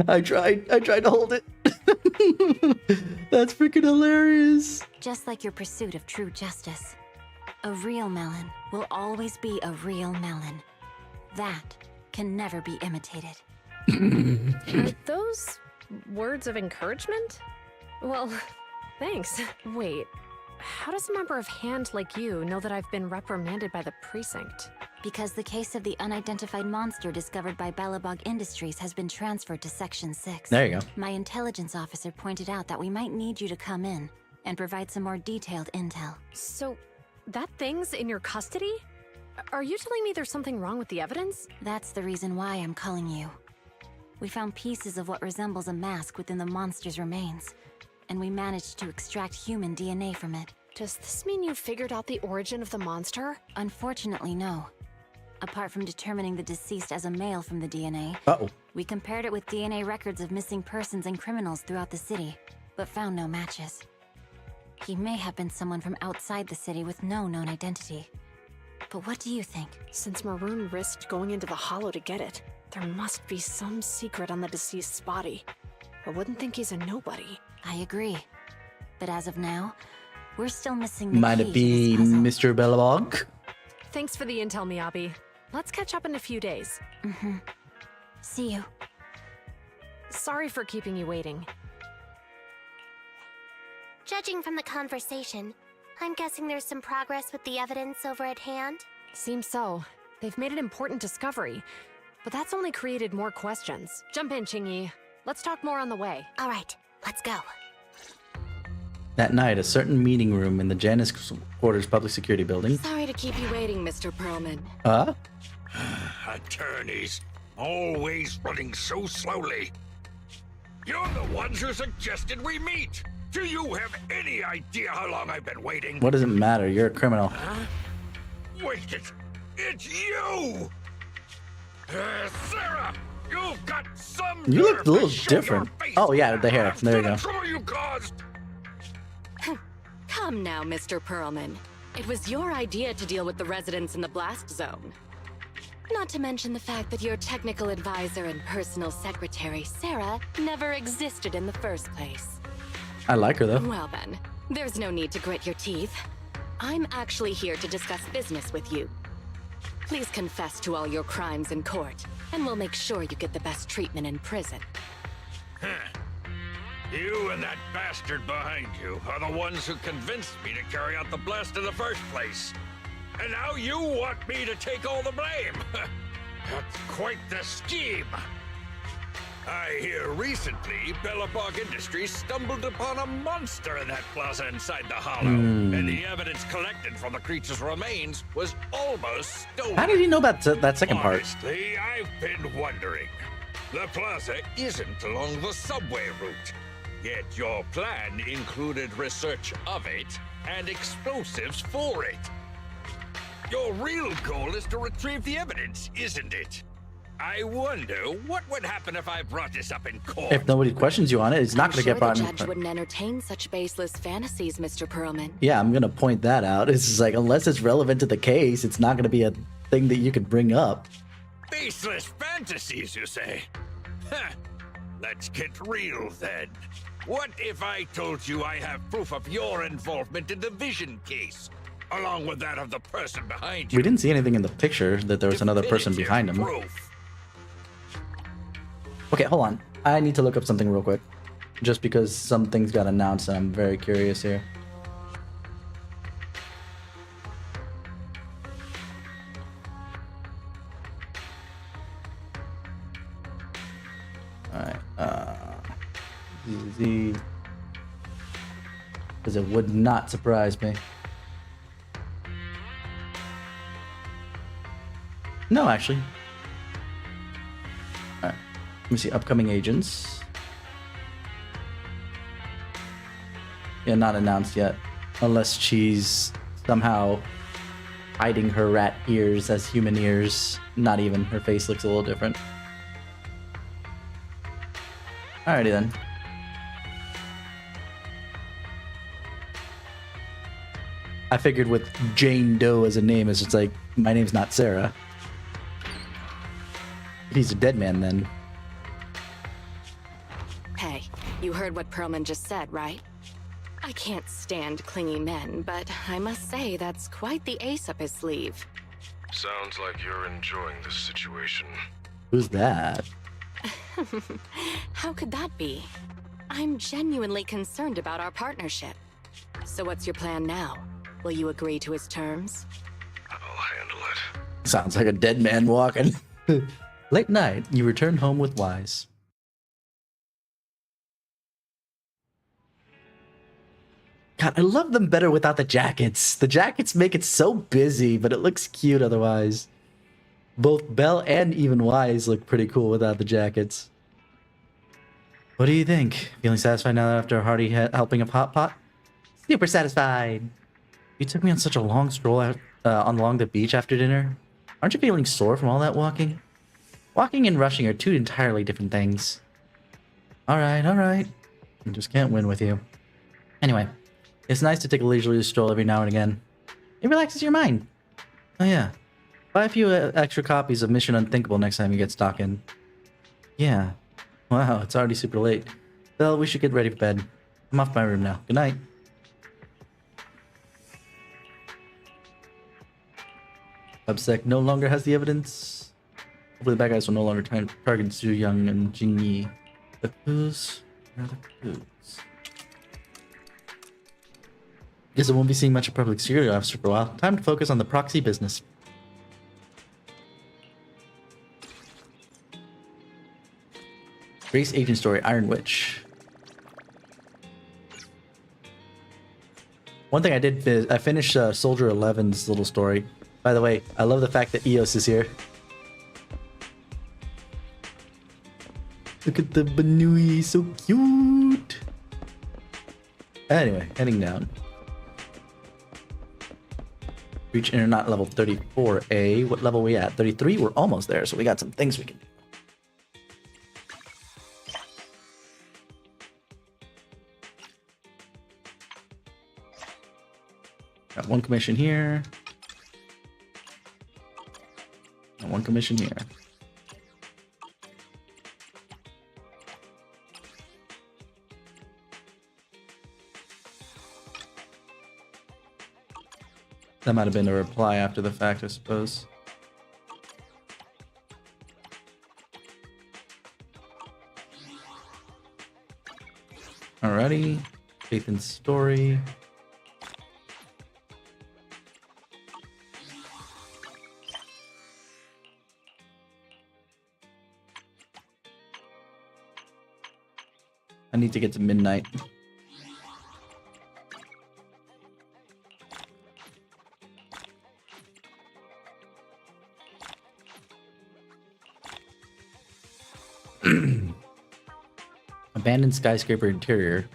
I tried to hold it. That's freaking hilarious. Just like your pursuit of true justice. A real melon will always be a real melon. That can never be imitated. Are those words of encouragement? Well, thanks. Wait, how does a member of HAND like you know that I've been reprimanded by the precinct? Because the case of the unidentified monster discovered by Belobog Industries has been transferred to Section 6. There you go. My intelligence officer pointed out that we might need you to come in and provide some more detailed intel. So, that thing's in your custody? Are you telling me there's something wrong with the evidence? That's the reason why I'm calling you. We found pieces of what resembles a mask within the monster's remains, and we managed to extract human DNA from it. Does this mean you figured out the origin of the monster? Unfortunately, no. Apart from determining the deceased as a male from the DNA, Uh-oh. we compared it with DNA records of missing persons and criminals throughout the city, but found no matches. He may have been someone from outside the city with no known identity. But what do you think? Since Maroon risked going into the Hollow to get it, there must be some secret on the deceased's body. I wouldn't think he's a nobody. I agree. But as of now, we're still missing the Might key it to be this puzzle. Mr. Belobog? Thanks for the intel, Miyabi. Let's catch up in a few days. Mm-hmm. See you. Sorry for keeping you waiting. Judging from the conversation, I'm guessing there's some progress with the evidence over at HAND? Seems so. They've made an important discovery, but that's only created more questions. Jump in, Chingy. Let's talk more on the way. All right, let's go. That night, a certain meeting room in the Janus Quarters Public Security Building. Sorry to keep you waiting, Mr. Perlman. Attorneys, always running so slowly. You're the ones who suggested we meet. Do you have any idea how long I've been waiting? What does it matter? You're a criminal. Huh? Wait, it's you! Sarah! You've got some You look nerve a little to show different. your face Oh, yeah, the hair. after There you the go. trouble you caused. Come now, Mr. Perlman. It was your idea to deal with the residents in the blast zone. Not to mention the fact that your technical advisor and personal secretary, Sarah, never existed in the first place. I like her, though. Well then, there's no need to grit your teeth. I'm actually here to discuss business with you. Please confess to all your crimes in court, and we'll make sure you get the best treatment in prison. You and that bastard behind you are the ones who convinced me to carry out the blast in the first place. And now you want me to take all the blame. That's quite the scheme. I hear recently Belobog Industries stumbled upon a monster in that plaza inside the Hollow, and the evidence collected from the creature's remains was almost stolen. How did he know about that second part? Honestly, I've been wondering. The plaza isn't along the subway route, yet your plan included research of it and explosives for it. Your real goal is to retrieve the evidence, isn't it? I wonder what would happen if I brought this up in court. If nobody questions you on it, it's not going to get brought the in. judge wouldn't entertain such baseless fantasies, Mr. Perlman. Yeah, I'm going to point that out. It's just like, unless it's relevant to the case, it's not going to be a thing that you could bring up. Baseless fantasies, you say? Huh. Let's get real then. What if I told you I have proof of your involvement in the Vision case, along with that of the person behind you? We didn't see anything in the picture that there was another person behind him. Proof. Okay, hold on. I need to look up something real quick. Just because some things got announced and I'm very curious here. Alright, Z. Because it would not surprise me. No, actually. Alright. Let me see. Upcoming agents. Yeah, not announced yet. Unless she's somehow hiding her rat ears as human ears. Not even. Her face looks a little different. Alrighty then. I figured with Jane Doe as a name, it's just like, my name's not Sarah. He's a dead man then. Hey, You heard what Perlman just said, right? I can't stand clingy men, but I must say that's quite the ace up his sleeve. Sounds like you're enjoying this situation. Who's that? How could that be? I'm genuinely concerned about our partnership. So what's your plan now? Will you agree to his terms? I'll handle it. Sounds like a dead man walking. Late night, you return home with Wise. God, I love them better without the jackets. The jackets make it so busy, but it looks cute otherwise. Both Belle and even Wise look pretty cool without the jackets. What do you think? Feeling satisfied now after a hearty helping of hot pot? Super satisfied. You took me on such a long stroll out along the beach after dinner. Aren't you feeling sore from all that walking? Walking and rushing are two entirely different things. All right. I just can't win with you. Anyway, it's nice to take a leisurely stroll every now and again. It relaxes your mind. Oh yeah. Buy a few extra copies of Mission Unthinkable next time you get stock in. Yeah. Wow, it's already super late. Well, we should get ready for bed. I'm off to my room now. Good night. Upsec no longer has the evidence. Hopefully the bad guys will no longer target Zhu Young and Jing Yi. The clues? Where are the clues? Guess I won't be seeing much of Public Security Officer for a while. Time to focus on the proxy business. Race Agent Story, Iron Witch. One thing I did is I finished Soldier 11's little story. By the way, I love the fact that Eos is here. Look at the Banui, so cute. Anyway, heading down. Reach Internet level 34A. What level are we at? 33? We're almost there, so we got some things we can do. Got one commission here. And one commission here. That might have been a reply after the fact, I suppose. Alrighty. Faith and Story. I need to get to midnight. Abandoned skyscraper interior.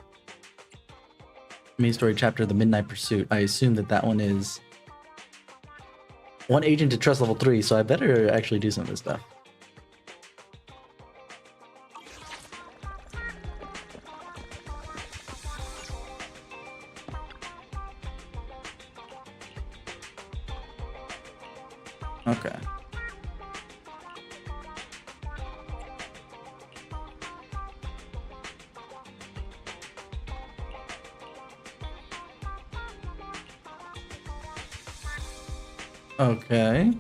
Main story chapter, The Midnight Pursuit. I assume that one is one agent to trust level 3, so I better actually do some of this stuff. Okay. Okay.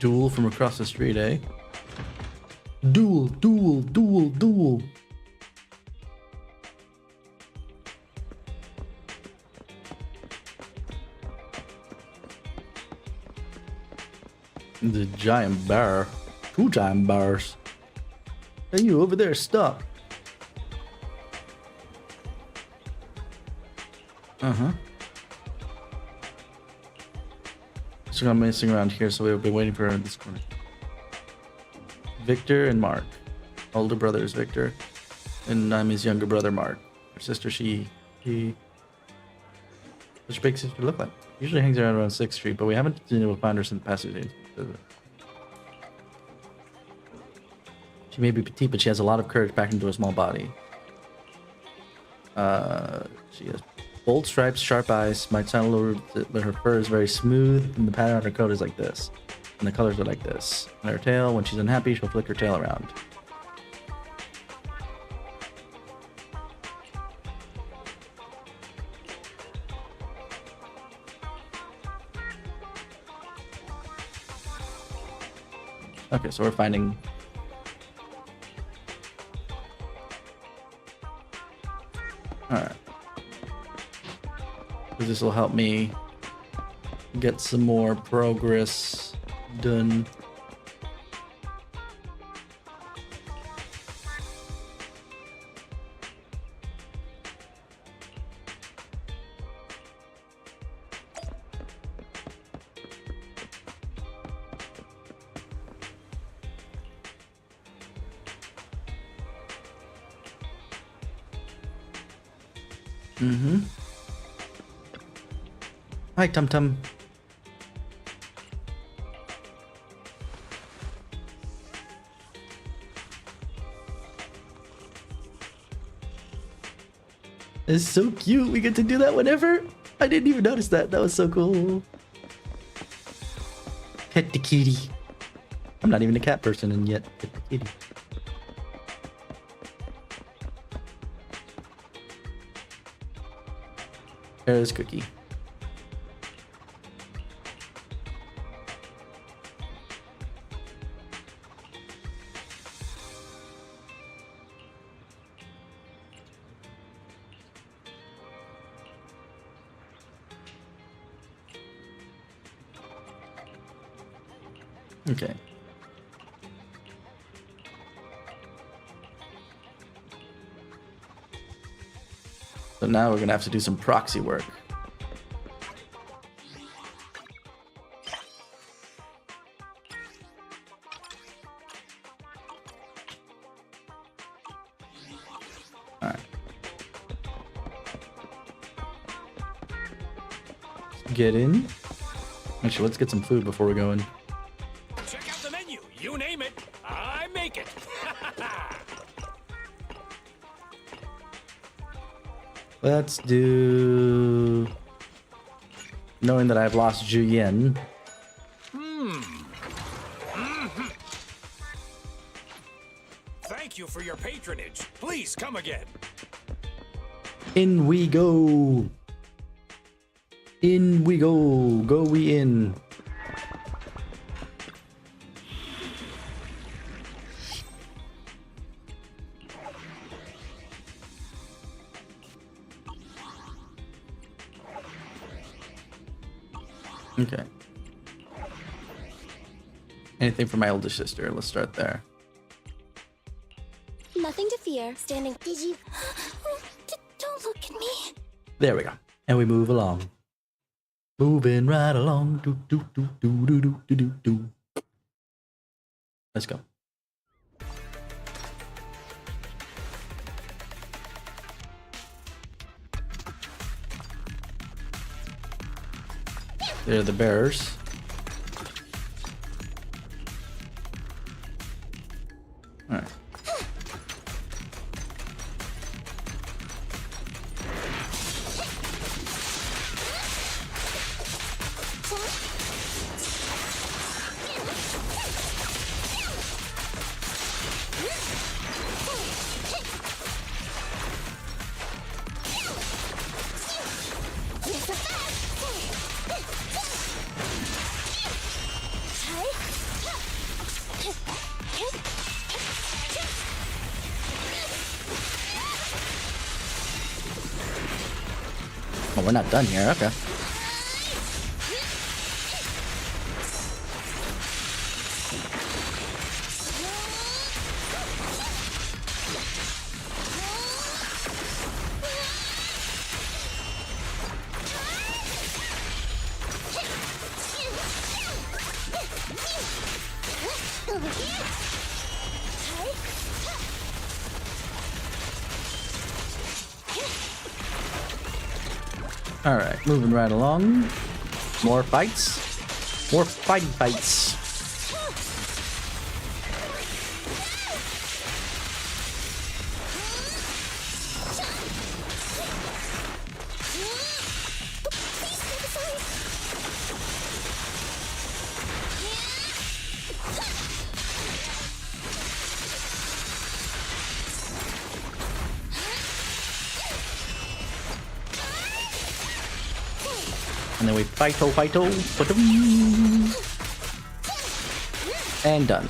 Duel from across the street, eh? Duel. The giant bear. 2 giant bears. Hey, you over there, stop. So I'm messing around here, so we'll be waiting for her in this corner. Victor and Mark. Older brother is Victor, and I'm his younger brother, Mark. Her sister, she. What's your big sister look like? Usually hangs around 6th Street, but we haven't been able to find her since the past 2 days. She may be petite, but she has a lot of courage packed into a small body. She has bold stripes, sharp eyes. Might sound a little, but her fur is very smooth, and the pattern on her coat is like this. And the colors are like this. And her tail, when she's unhappy, she'll flick her tail around. Okay, so we're finding... Alright. This will help me get some more progress done. Hi, Tum Tum. It's so cute. We get to do that whenever. I didn't even notice that. That was so cool. Pet the kitty. I'm not even a cat person, and yet pet the kitty. There's Cookie. Okay. So now we're gonna have to do some proxy work. All right. Get in. Actually, let's get some food before we go in. Check out the menu. You name it, I make it. Let's do... Knowing that I've lost Zhu Yin. Thank you for your patronage. Please come again. In we go. In we go. Go we in. Okay. Anything for my older sister? Let's start there. Nothing to fear. Standing. Did you? Don't look at me. There we go. And we move along. Moving right along. Do do do do do do do do do. Let's go. They're the bearers. All right. Oh, we're not done here. Okay. All right, moving right along. More fights. More fights. And then we fight-o, and done.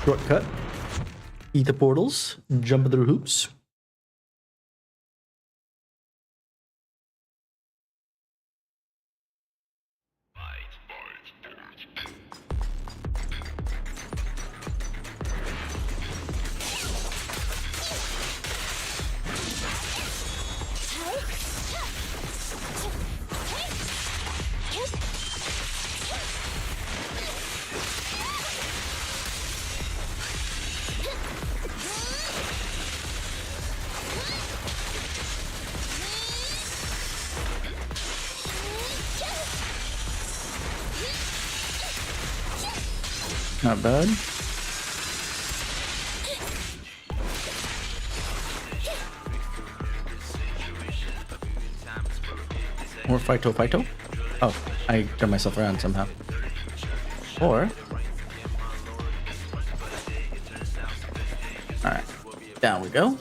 Shortcut. Eat the portals. Jump through hoops. Not bad. Or fighto. Oh, I turned myself around somehow. Or... Alright, down we go.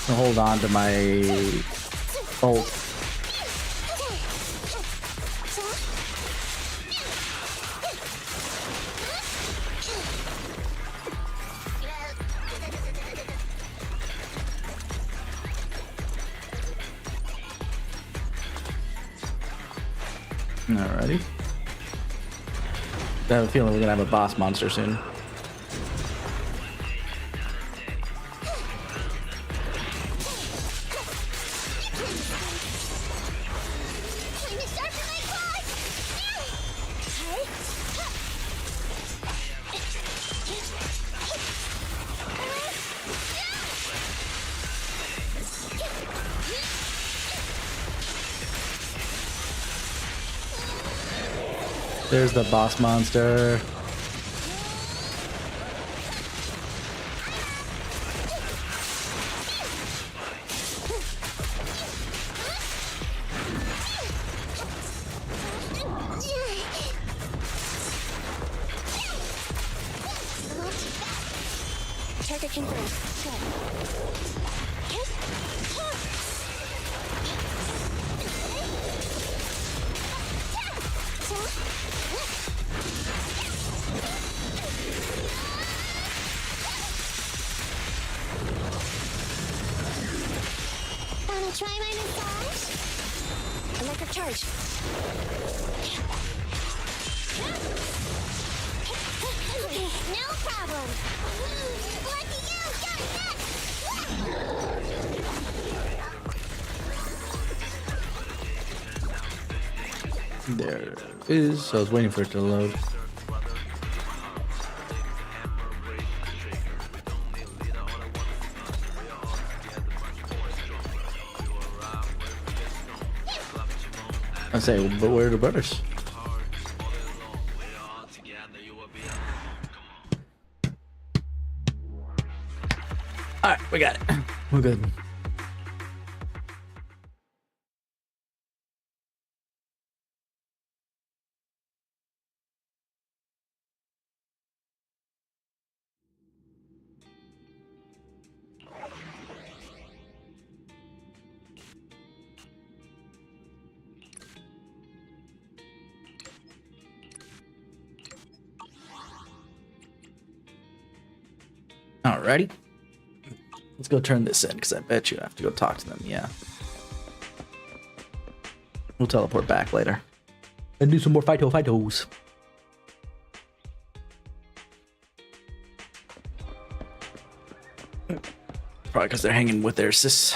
I'll hold on to my ult. Alrighty. I have a feeling we're gonna have a boss monster soon. There's the boss monster. Target confirmed. Wanna try my massage? Electric charge. Okay, no problem. Lucky you, got that. There it is. I was waiting for it to load. I say, but where are the butters? Alright, we got it. We're good. Alrighty. Let's go turn this in, because I bet you have to go talk to them, yeah. We'll teleport back later. And do some more fightos. Probably because they're hanging with their sis.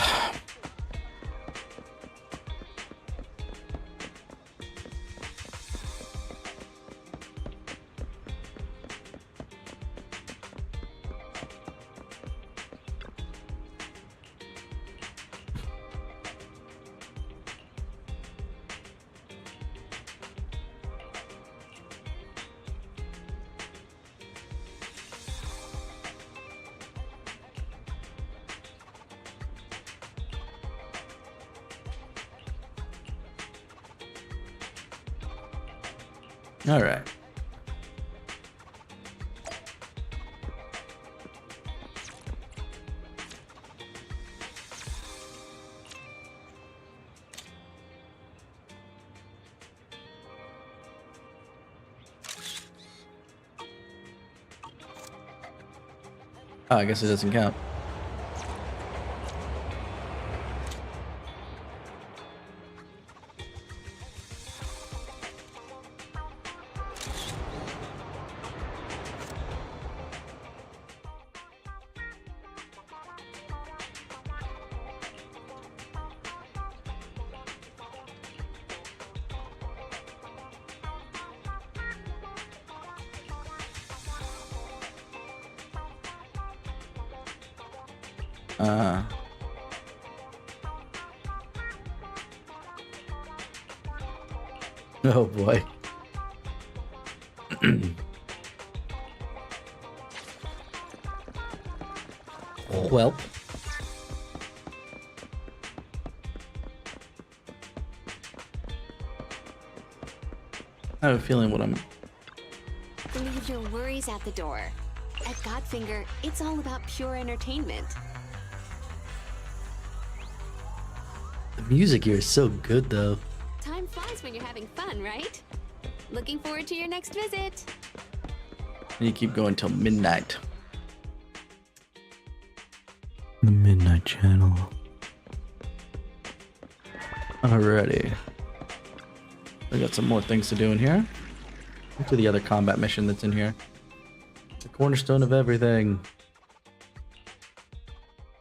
All right. Oh, I guess it doesn't count. Oh boy. Well. I have a feeling what I'm... Leave your worries at the door. At Godfinger, it's all about pure entertainment. The music here is so good, though. Time flies when you're having fun, right? Looking forward to your next visit. And you keep going till midnight. The Midnight Channel. Alrighty. I got some more things to do in here. Look to the other combat mission that's in here. The cornerstone of everything.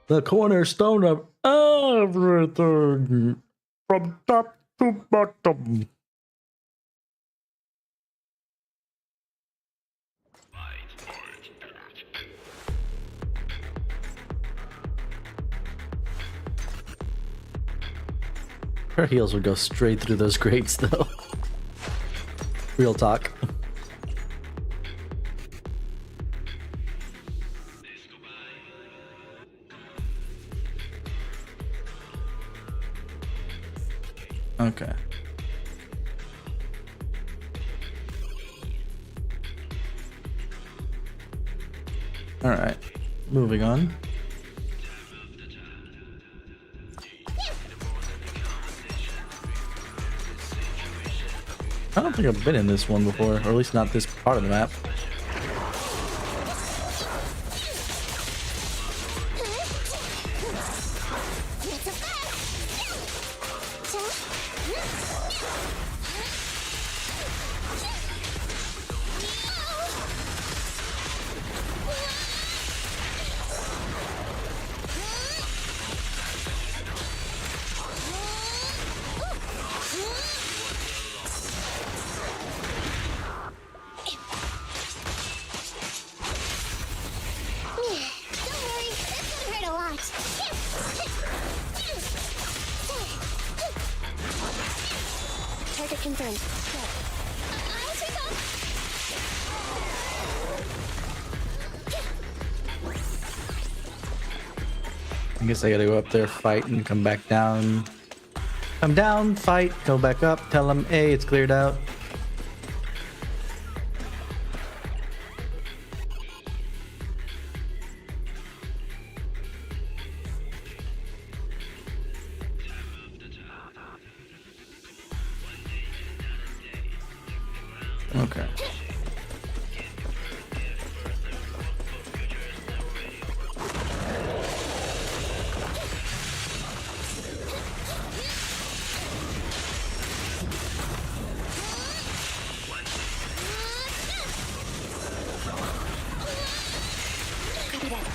The cornerstone of everything. From top to bottom. Her heels would go straight through those grates, though. Real talk. Okay. All right. Moving on. I don't think I've been in this one before, or at least not this part of the map. Target confirmed. I'll take off. I guess I gotta go up there, fight, and come back down. Come down, fight, go back up, tell them, hey, it's cleared out. Okay. Copy that.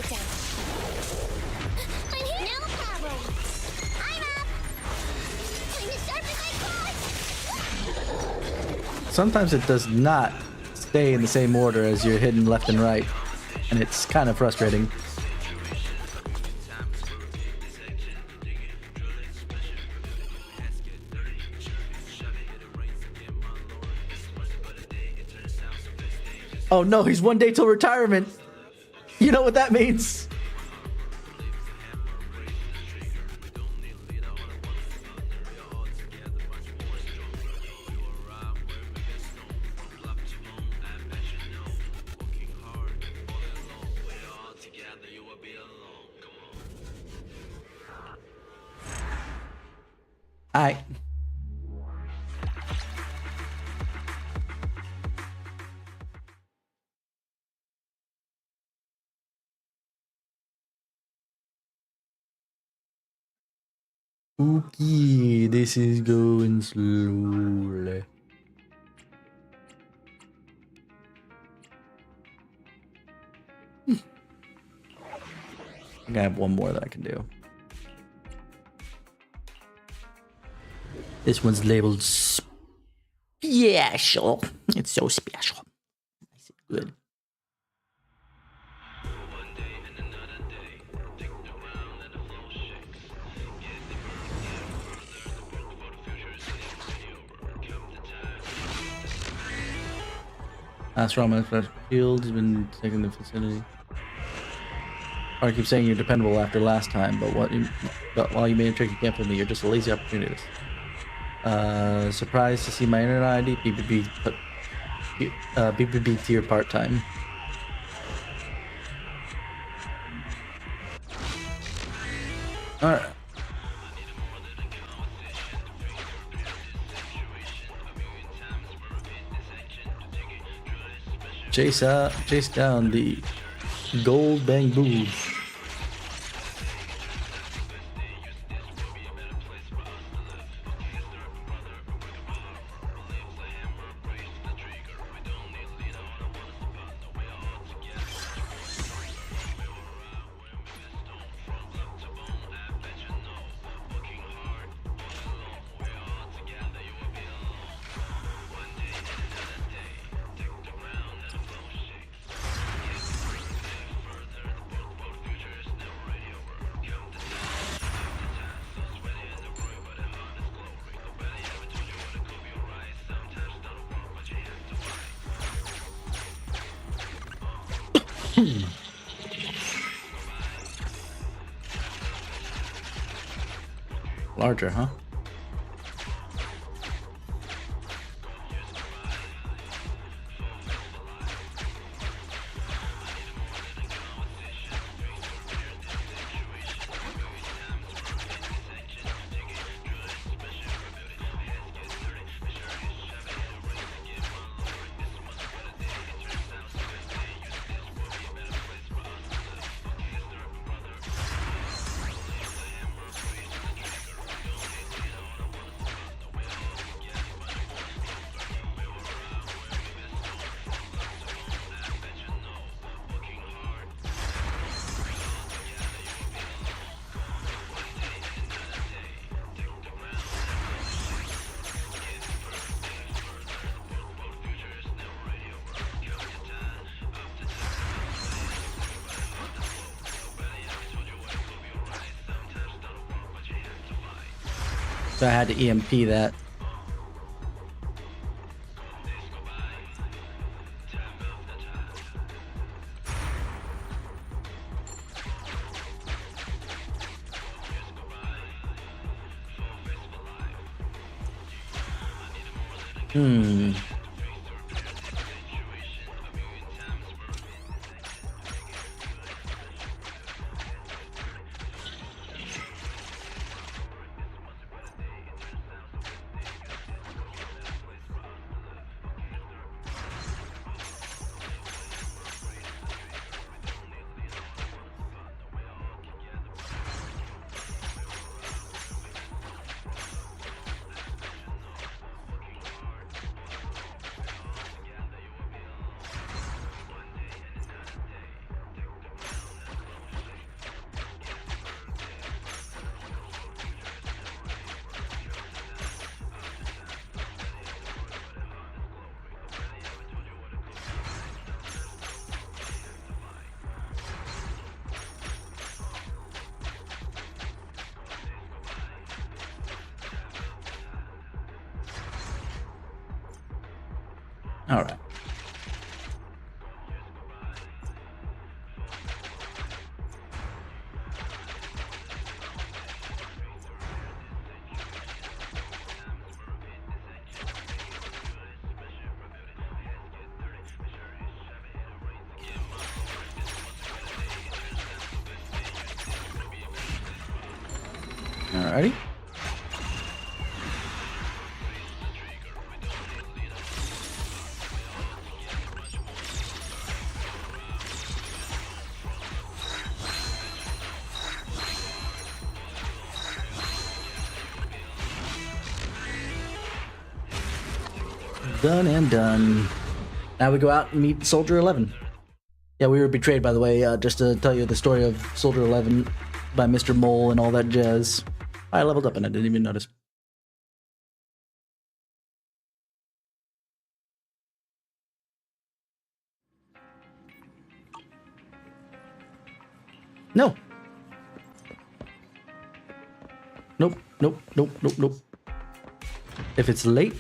takedown. I'm here. No problem. I'm up. Time to sharpen my claws. Sometimes it does not stay in the same order as you're hitting left and right, and it's kind of frustrating. Oh no, he's 1 day till retirement. You know what that means. Alright. Okay, this is going slowly. I think I have one more that I can do. This one's labeled special. It's so special. Nice and good. Last Roman Field has been taking the vicinity. I keep saying you're dependable after last time, but while you made a tricky camp with me, you're just a lazy opportunist. Surprised to see my internet ID? BBB tier part-time. Alright. Chase down the gold bamboo. Larger, huh? So I had to EMP that. All right. Alrighty. Done and done. Now we go out and meet Soldier 11. Yeah, we were betrayed, by the way, just to tell you the story of Soldier 11 by Mr. Mole and all that jazz. I leveled up and I didn't even notice. No. Nope, nope, nope, nope, nope. If it's late,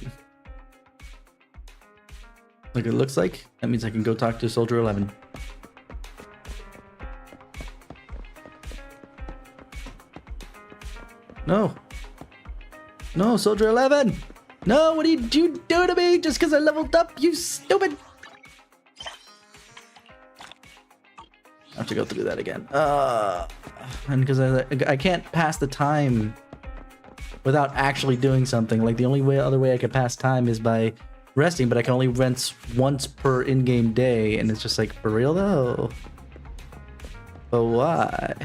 like it looks like, that means I can go talk to Soldier 11. No. No, Soldier 11! No, what did you do to me just because I leveled up, you stupid! I have to go through that again. And because I can't pass the time without actually doing something. Like the only other way I could pass time is by resting, but I can only rest once per in-game day, and it's just like, for real though? But why?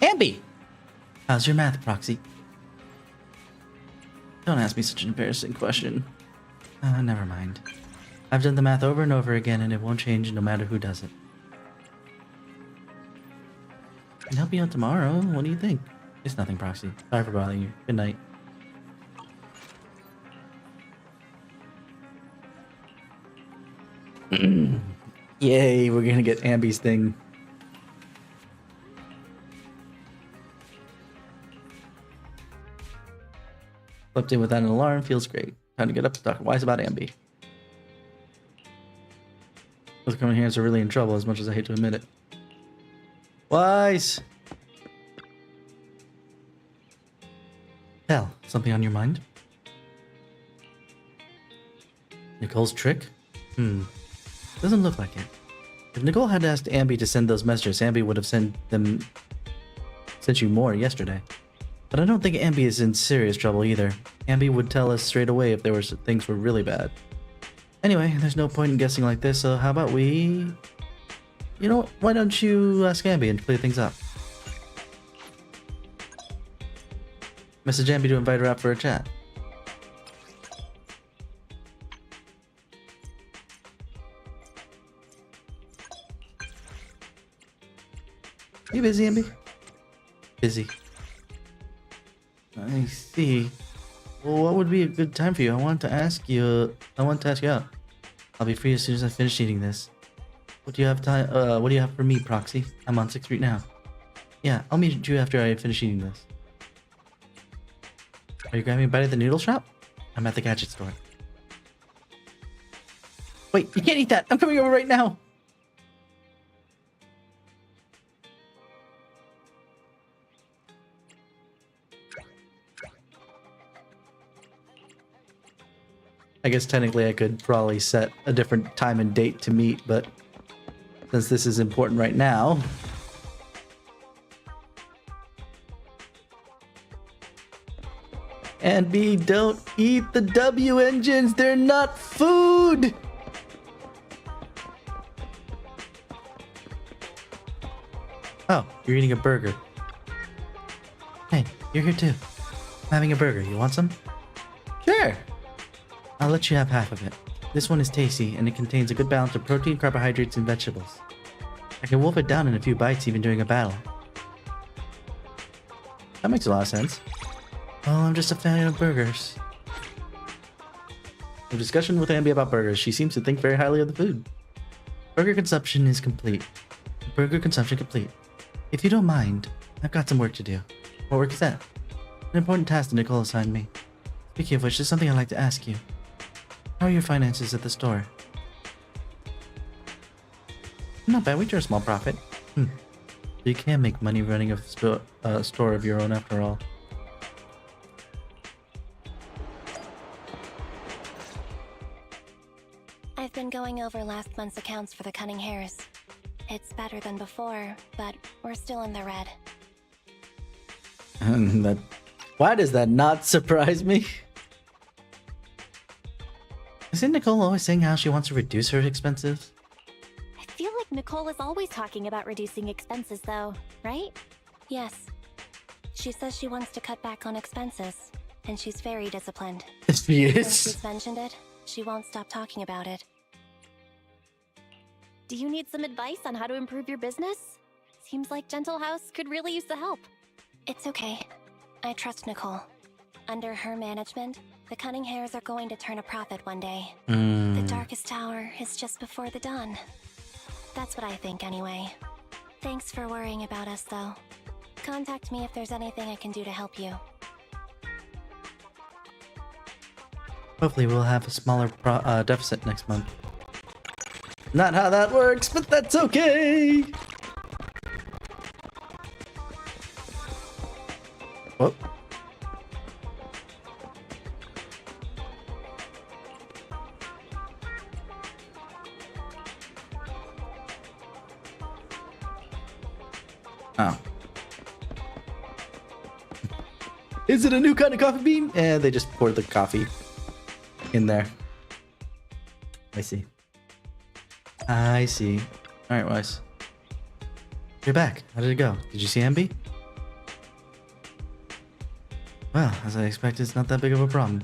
Ambi! How's your math, Proxy? Don't ask me such an embarrassing question. Never mind. I've done the math over and over again, and it won't change no matter who does it. I can help you out tomorrow. What do you think? It's nothing, Proxy. Sorry for bothering you. Good night. Yay, we're gonna get Ambi's thing. Slept in without an alarm, feels great. Time to get up and talk wise about Ambi. Those coming hands are really in trouble, as much as I hate to admit it. Wise! Hell, something on your mind? Nicole's trick? Doesn't look like it. If Nicole had asked Ambi to send those messages, Ambi would have sent you more yesterday. But I don't think Ambi is in serious trouble either. Ambi would tell us straight away if things were really bad. Anyway, there's no point in guessing like this, so how about we... You know what, why don't you ask Ambi and clear things up? Message Ambi to invite her out for a chat. You busy, Ambi? Busy. I see. Well, what would be a good time for you? I want to ask you out. I'll be free as soon as I finish eating this. What do you have what do you have for me, Proxy? I'm on 6th Street now. Yeah, I'll meet you after I finish eating this. Are you grabbing a bite at the noodle shop? I'm at the gadget store. Wait, you can't eat that! I'm coming over right now! I guess technically I could probably set a different time and date to meet, but since this is important right now... And B, don't eat the W engines! They're not food! Oh, you're eating a burger. Hey, you're here too. I'm having a burger. You want some? Sure! I'll let you have half of it. This one is tasty, and it contains a good balance of protein, carbohydrates, and vegetables. I can wolf it down in a few bites even during a battle. That makes a lot of sense. Well, I'm just a fan of burgers. In discussion with Ambi about burgers, she seems to think very highly of the food. Burger consumption is complete. Burger consumption complete. If you don't mind, I've got some work to do. What work is that? An important task that Nicole assigned me. Speaking of which, there's something I'd like to ask you. How are your finances at the store? Not bad, we turn a small profit. You can make money running a store of your own after all. I've been going over last month's accounts for the Cunning Hares. It's better than before, but we're still in the red. Why does that not surprise me? Isn't Nicole always saying how she wants to reduce her expenses? I feel like Nicole is always talking about reducing expenses, though, right? Yes. She says she wants to cut back on expenses, and she's very disciplined. She is. Since she's mentioned it, she won't stop talking about it. Do you need some advice on how to improve your business? Seems like Gentle House could really use the help. It's okay. I trust Nicole. Under her management, the Cunning Hares are going to turn a profit one day. The darkest hour is just before the dawn. That's what I think anyway. Thanks for worrying about us, though. Contact me if there's anything I can do to help you. Hopefully we'll have a smaller deficit next month. Not how that works, but that's okay! Whoop. Oh. Is it a new kind of coffee bean? They just poured the coffee in there. I see. I see. Alright, Wise. You're back. How did it go? Did you see Ambi? Well, as I expected, it's not that big of a problem.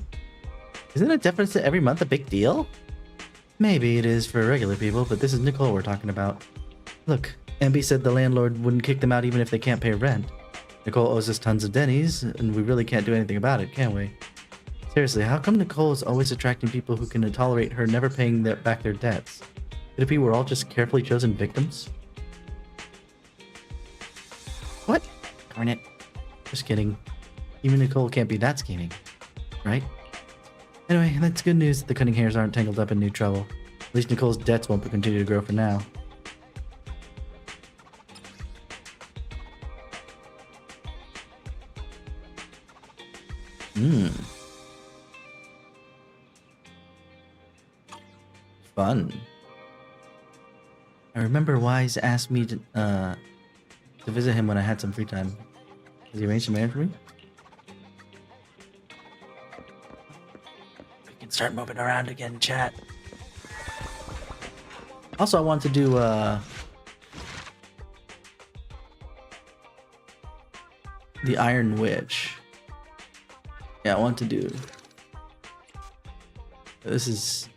Isn't a deficit every month a big deal? Maybe it is for regular people, but this is Nicole we're talking about. Look, Ambi said the landlord wouldn't kick them out even if they can't pay rent. Nicole owes us tons of Denny's, and we really can't do anything about it, can we? Seriously, how come Nicole is always attracting people who can tolerate her never paying back their debts? Could it be we're all just carefully chosen victims? What? Darn it. Just kidding. Even Nicole can't be that scheming, right? Anyway, that's good news that the Cunning Hares aren't tangled up in new trouble. At least Nicole's debts won't continue to grow for now. Fun. I remember Wise asked me to visit him when I had some free time. Has he arranged a marriage for me? We can start moving around again, chat. Also, I want to do the Iron Witch. Yeah, I want to do. This is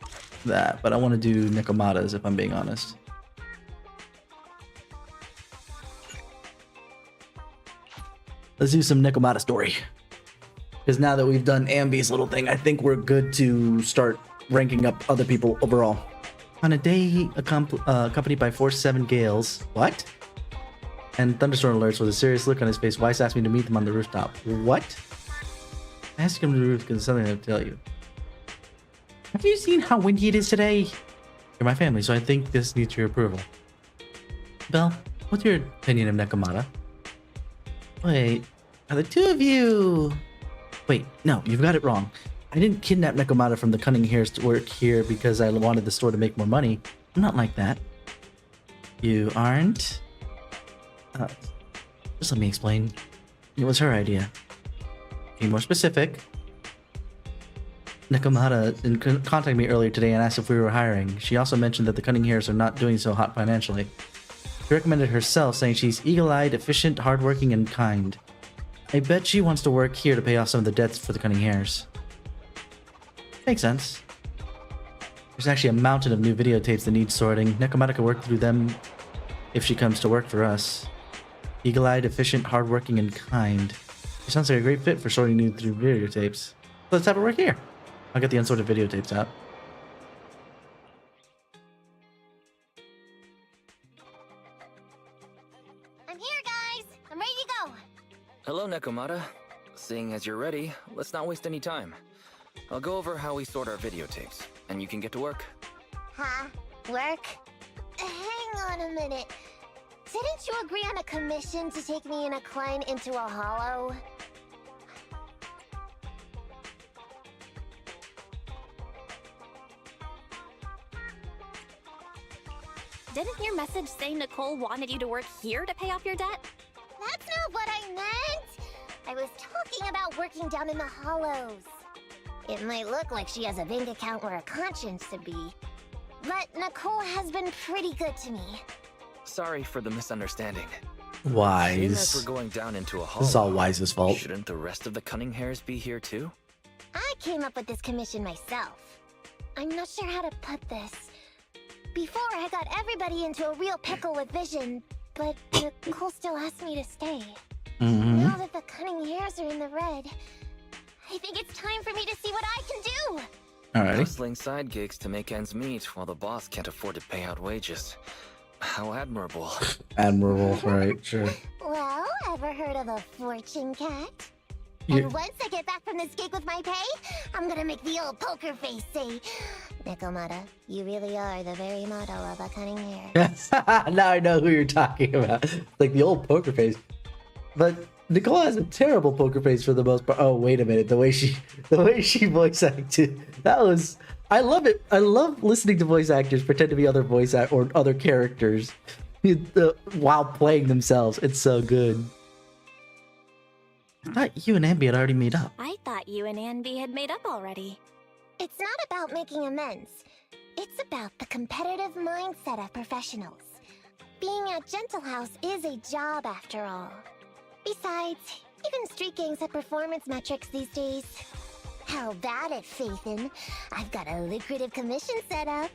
that, but I want to do Nekomatas if I'm being honest. Let's do some Nekomata story. Because now that we've done Ambi's little thing, I think we're good to start ranking up other people overall. On a day accompanied by 4-7 gales, what? And thunderstorm alerts with a serious look on his face, Weiss asked me to meet them on the rooftop. What? I asked him to the roof because there's something I have to tell you. Have you seen how windy it is today? You're my family, so I think this needs your approval. Belle, what's your opinion of Nekomata? Wait, are the two of you... Wait, no, you've got it wrong. I didn't kidnap Nekomata from the Cunning Hares to work here because I wanted the store to make more money. I'm not like that. You aren't? Just let me explain. It was her idea. Be more specific. Nekomata contacted me earlier today and asked if we were hiring. She also mentioned that the Cunning Hares are not doing so hot financially. She recommended herself, saying she's eagle-eyed, efficient, hardworking, and kind. I bet she wants to work here to pay off some of the debts for the Cunning Hares. Makes sense. There's actually a mountain of new videotapes that need sorting. Nekomata can work through them if she comes to work for us. Eagle-eyed, efficient, hardworking, and kind. She sounds like a great fit for sorting new through videotapes. Let's have her work here. I'll get the unsorted videotapes out. I'm here, guys. I'm ready to go. Hello, Nekomata. Seeing as you're ready, let's not waste any time. I'll go over how we sort our videotapes, and you can get to work. Huh? Work? Hang on a minute. Didn't you agree on a commission to take me and a client into a hollow? Didn't your message say Nicole wanted you to work here to pay off your debt? That's not what I meant! I was talking about working down in the hollows. It might look like she has a bank account or a conscience to be, but Nicole has been pretty good to me. Sorry for the misunderstanding. Seeing as Wise. we're going down into a hollow, This is all Wise's fault. shouldn't the rest of the cunning hairs be here too? I came up with this commission myself. I'm not sure how to put this. Before, I got everybody into a real pickle with Vision, but Nicole still asked me to stay. Now that the cunning hairs are in the red, I think it's time for me to see what I can do! Alrighty. Hustling side gigs to make ends meet while the boss can't afford to pay out wages. How admirable. Admirable, right, sure. Well, ever heard of a fortune cat? Yeah. And once I get back from this gig with my pay, I'm gonna make the old poker face say, Nekomata, you really are the very model of a cunning hair. Now I know who you're talking about. Like the old poker face. But Nicole has a terrible poker face for the most part. Oh, wait a minute. The way she voice acted. That was, I love it. I love listening to voice actors pretend to be other or other characters while playing themselves. It's so good. I thought you and Ambi had already made up. I thought you and Anby had made up already. It's not about making amends. It's about the competitive mindset of professionals. Being at Gentle House is a job after all. Besides, even street gangs have performance metrics these days. How about it, Faithin? I've got a lucrative commission set up.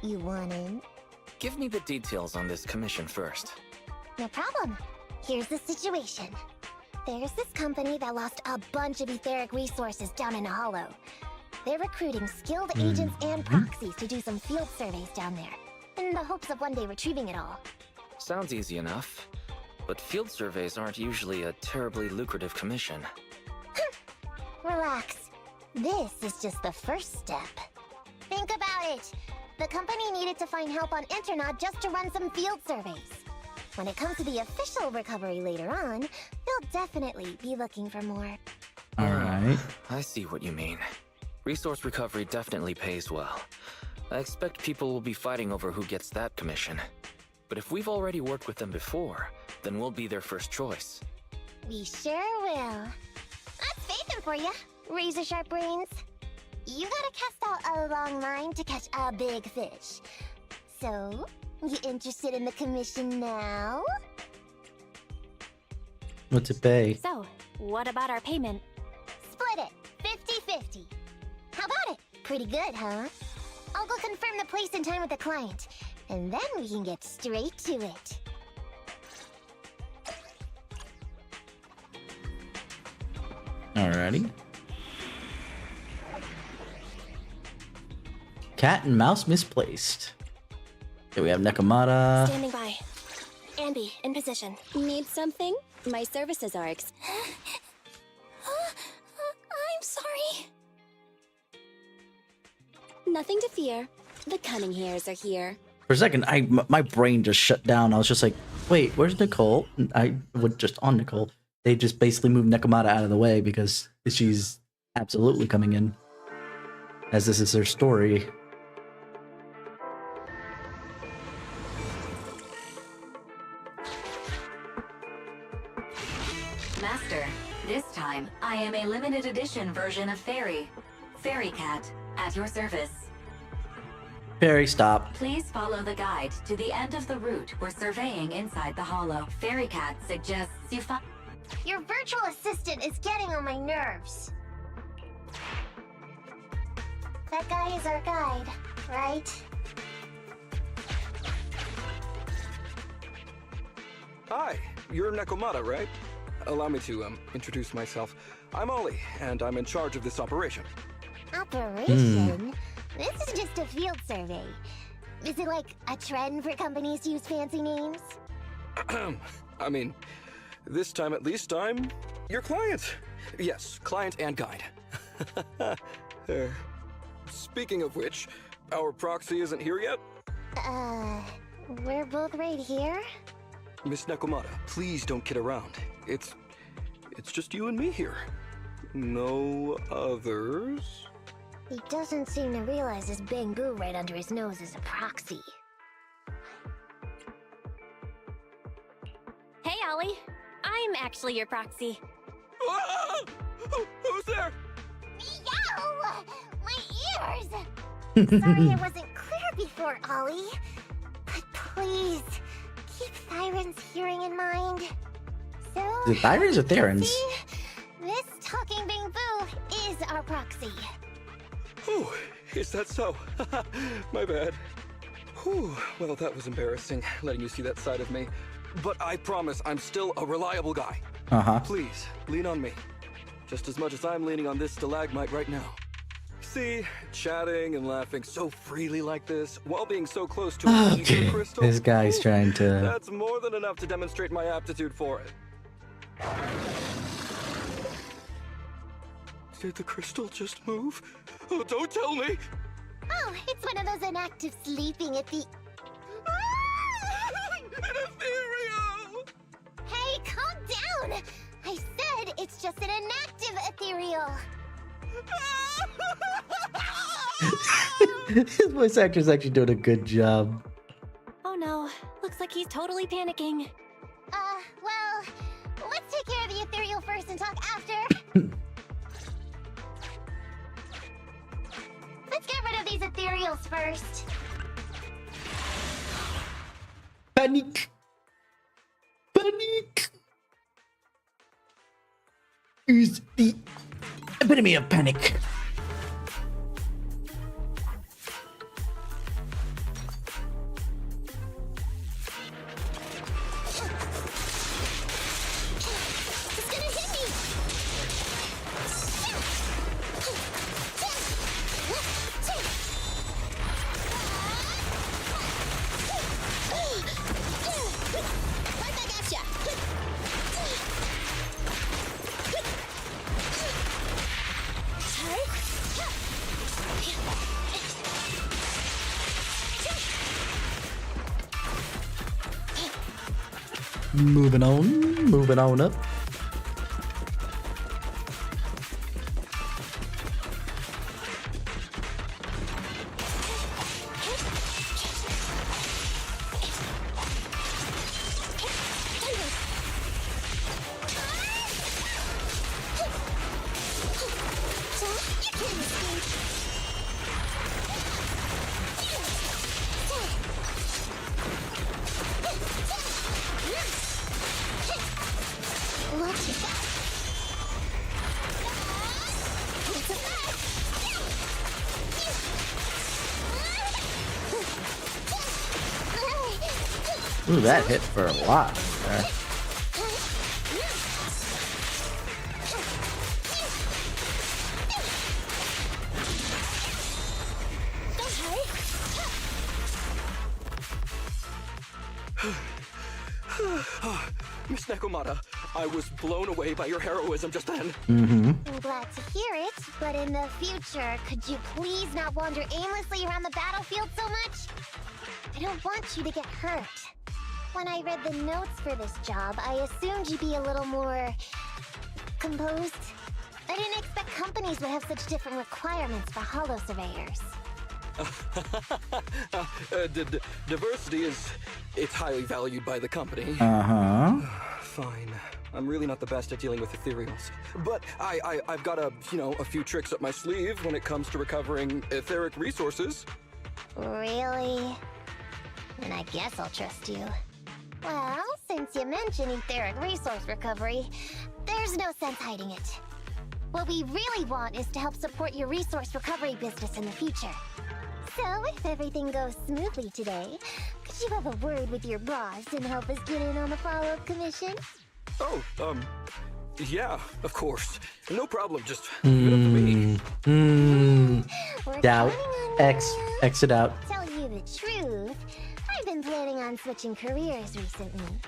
You want in? Give me the details on this commission first. No problem. Here's the situation. There's this company that lost a bunch of etheric resources down in a hollow. They're recruiting skilled agents and proxies to do some field surveys down there, in the hopes of one day retrieving it all. Sounds easy enough. But field surveys aren't usually a terribly lucrative commission. Relax. This is just the first step. Think about it. The company needed to find help on Internet just to run some field surveys. When it comes to the official recovery later on, they'll definitely be looking for more. Alright. I see what you mean. Resource recovery definitely pays well. I expect people will be fighting over who gets that commission. But if we've already worked with them before, then we'll be their first choice. We sure will. That's Faithin for you, razor sharp brains. You gotta cast out a long line to catch a big fish. So, you interested in the commission now? What's it pay? So, what about our payment? Split it, 50-50. How about it? Pretty good, huh? I'll go confirm the place and time with the client, and then we can get straight to it. Alrighty. Cat and mouse misplaced. Okay, we have Nekomata. Standing by. Anby, in position. Need something? My services are I'm sorry. Nothing to fear. The cunning hairs are here. For a second, my brain just shut down. I was just like, wait, where's Nicole? And I was just on Nicole. They just basically moved Nekomata out of the way because she's absolutely coming in. As this is their story. Master, this time I am a limited edition version of Fairy. Fairy Cat, at your service. Fairy, stop. Please follow the guide to the end of the route we're surveying inside the hollow. Fairy Cat suggests you find... Your virtual assistant is getting on my nerves. That guy is our guide, right? Hi, you're Nekomata, right? Allow me to, introduce myself. I'm Ollie, and I'm in charge of this operation. Operation? This is just a field survey. Is it like a trend for companies to use fancy names? I mean, this time at least I'm your client. Yes, client and guide. Speaking of which, our proxy isn't here yet? We're both right here? Miss Nekomata, please don't kid around. It's just you and me here. No others? He doesn't seem to realize this bamboo right under his nose is a proxy. Hey, Ollie. I'm actually your proxy. Ah! Who's there? Meow! My ears! Sorry I wasn't clear before, Ollie. But please, keep Thyron's hearing in mind. So... The Thyrans or Therans? See, this talking bamboo is our proxy. Oh, is that so? My bad. Whew, well, that was embarrassing, letting you see that side of me. But I promise I'm still a reliable guy. Uh-huh. Please, lean on me. Just as much as I'm leaning on this stalagmite right now. See, chatting and laughing so freely like this, while being so close to a Okay, crystal. this guy's trying to... That's more than enough to demonstrate my aptitude for it. Did the crystal just move? Oh, don't tell me! Oh, it's one of those inactive sleeping at the... An ethereal! Hey, calm down! I said it's just an inactive ethereal. His voice actor's actually doing a good job. Oh no, looks like he's totally panicking. Well, let's take care of the ethereal first and talk after. Let's get rid of these ethereals first. Panic! Panic! Is the epitome of panic. It's gonna hit me! Right back at ya! Moving on up. Ooh, that hit for a lot there. Miss Nekomata, I was blown away by your heroism just then. I'm glad to hear it, but in the future, could you please not wander aimlessly around the battlefield so much? I don't want you to get hurt. When I read the notes for this job, I assumed you'd be a little more... composed. I didn't expect companies would have such different requirements for holo surveyors. Diversity it's highly valued by the company. Uh-huh. Fine. I'm really not the best at dealing with ethereals. But I've got a few tricks up my sleeve when it comes to recovering etheric resources. Really? Then I guess I'll trust you. Well, since you mentioned etheric resource recovery, there's no sense hiding it. What we really want is to help support your resource recovery business in the future. So, if everything goes smoothly today, could you have a word with your boss and help us get in on the follow-up commission? Oh, yeah, of course. No problem, just leave it up to me. We're Doubt. counting on Exit out. Tell you the truth, I've been planning on switching careers recently.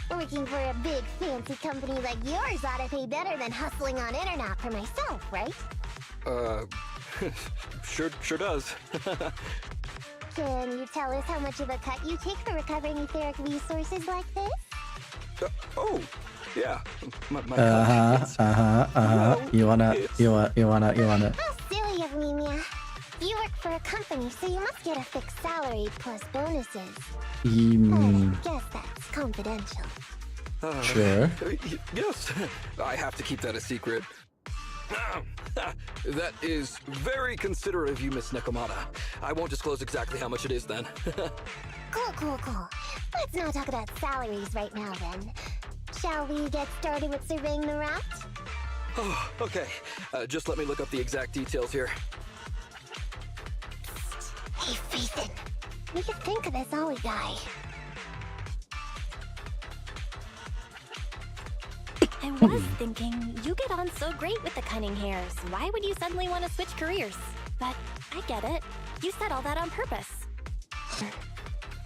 Working for a big fancy company like yours ought to pay better than hustling on internet for myself, right? Sure does. Can you tell us how much of a cut you take for recovering etheric resources like this? Oh, yeah. My You wanna. How silly of me, Mia. You work for a company, so you must get a fixed salary plus bonuses. Guess that's confidential. Sure. Yes, I have to keep that a secret. That is very considerate of you, Miss Nekomata. I won't disclose exactly how much it is then. Cool. Let's not talk about salaries right now then. Shall we get started with surveying the route? Oh, okay. Just let me look up the exact details here. Hey, Ethan. What do you think of this Ollie guy? I was thinking, you get on so great with the cunning hairs. Why would you suddenly want to switch careers? But I get it. You said all that on purpose. I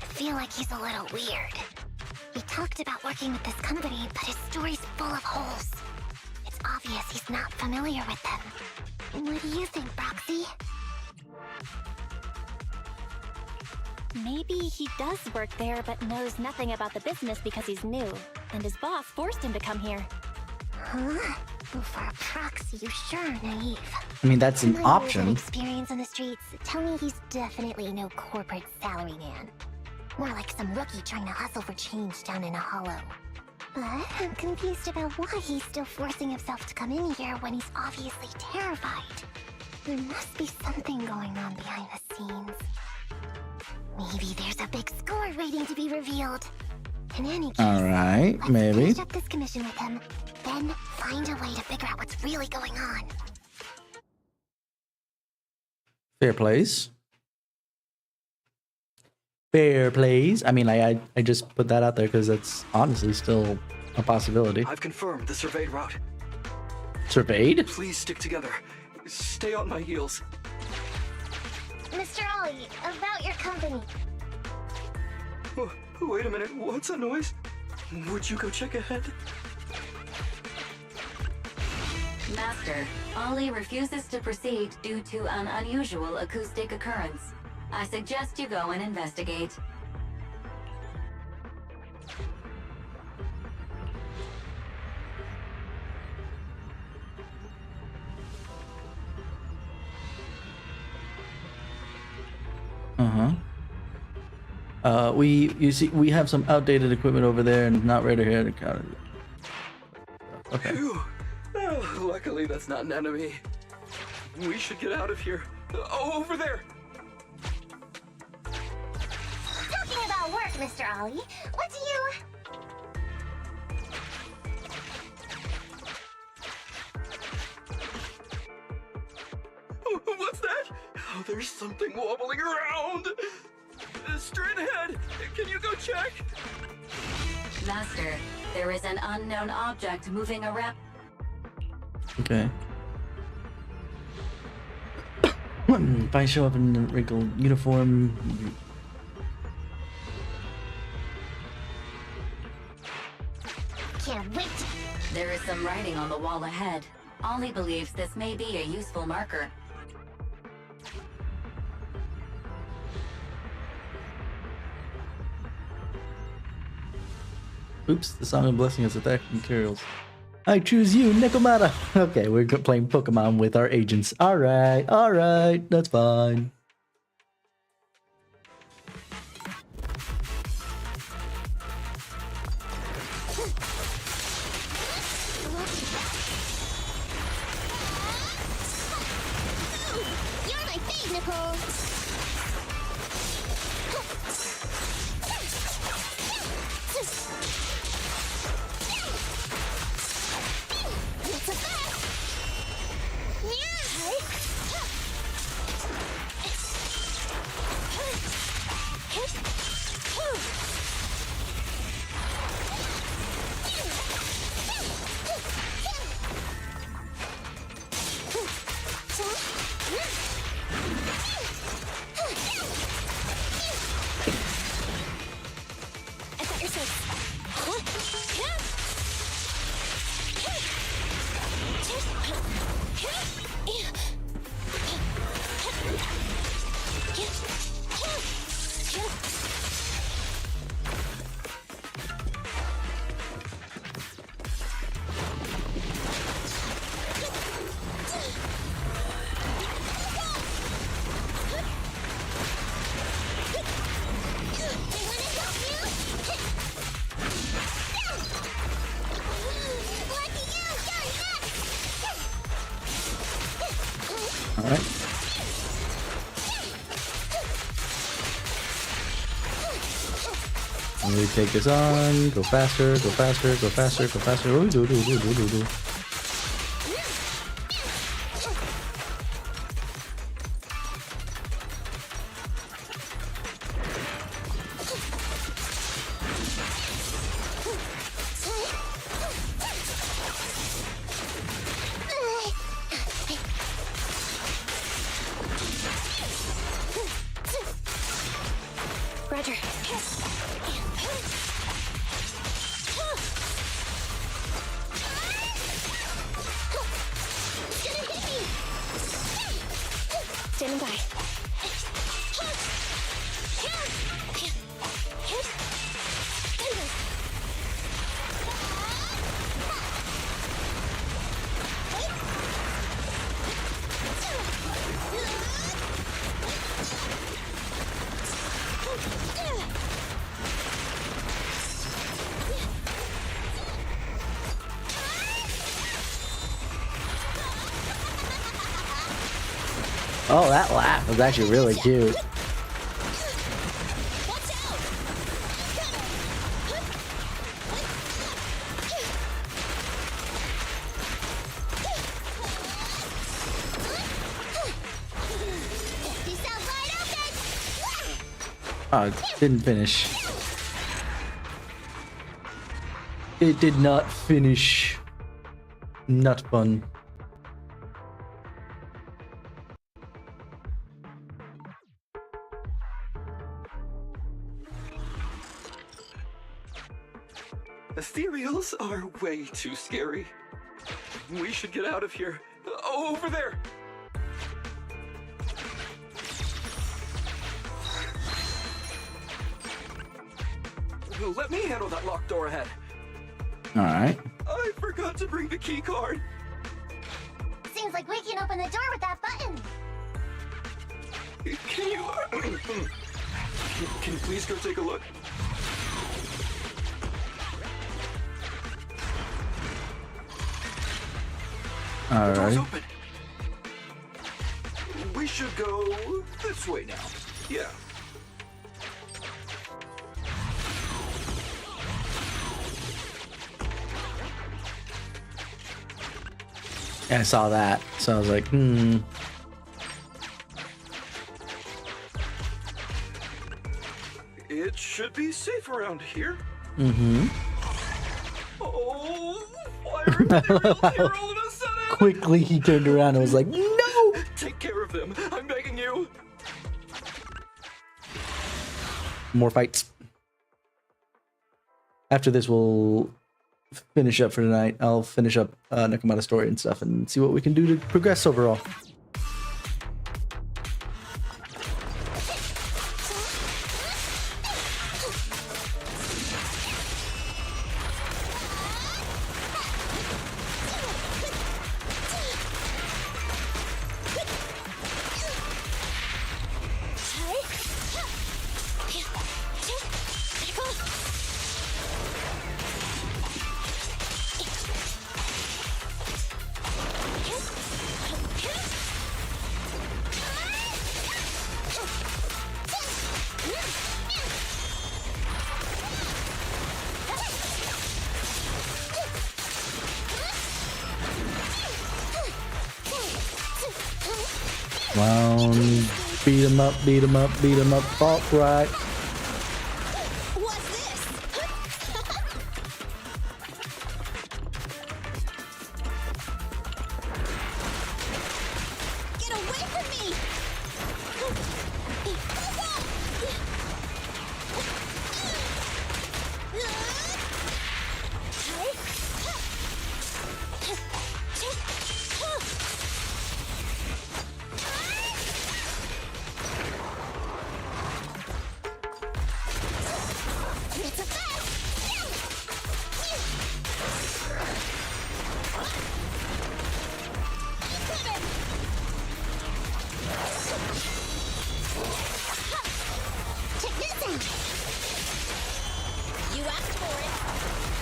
feel like he's a little weird. He talked about working with this company, but his story's full of holes. It's obvious he's not familiar with them. What do you think, Broxy? Maybe he does work there but knows nothing about the business because he's new, and his boss forced him to come here. Huh? Well, for a proxy, you sure are naive. I mean, that's an My years of option. experience on the streets tell me he's definitely no corporate salary man. More like some rookie trying to hustle for change down in a hollow. But I'm confused about why he's still forcing himself to come in here when he's obviously terrified. There must be something going on behind the scenes. Maybe there's a big score waiting to be revealed. In any case, Alright, let's maybe. finish up this commission with him, then find a way to figure out what's really going on. Fair plays. Fair plays. I mean, I just put that out there because that's honestly still a possibility. I've confirmed the surveyed route. Surveyed? Please stick together. Stay on my heels. Mr. Ollie, about your company. Oh, wait a minute, what's that noise? Would you go check ahead? Master, Ollie refuses to proceed due to an unusual acoustic occurrence. I suggest you go and investigate. We have some outdated equipment over there and not ready here to count it. Okay. Phew. Oh, luckily that's not an enemy. We should get out of here. Oh, over there! Talking about work, Mr. Ollie, what do you... What's that? Oh, there's something wobbling around! Straight ahead! Can you go check? Master, there is an unknown object moving around. Okay. If I show up in a wrinkled uniform, Can't wait. There is some writing on the wall ahead. Ollie believes this may be a useful marker. oops, the Song of Blessing has attack materials. I choose you, Nekomata. Okay, we're playing Pokemon with our agents. Alright, that's fine. You're my fave, Nicole. right. And we take this on. Go faster. Go faster. Go faster. Go faster. Ooh, do. Roger. Standing by. Oh, that laugh was actually really cute. Oh, it didn't finish. It did not finish. Not fun. Ethereals are way too scary. We should get out of here. Over there! Let me handle that locked door ahead. Alright. I forgot to bring the key card. Seems like we can open the door with that button. Can you... can you please go take a look? The door's Alright. open. We should go this way now. Yeah. Yeah, I saw that, so I was like, It should be safe around here. Mm-hmm. Oh, why are Ethereals here all of a sudden? Quickly, he turned around and was like, no! Take care of them. I'm begging you. More fights. After this, we'll finish up for tonight. I'll finish up Nakamata's story and stuff and see what we can do to progress overall. Round, beat him up, beat him up, beat him up, fault right. What's this? Get away from me! You asked for it.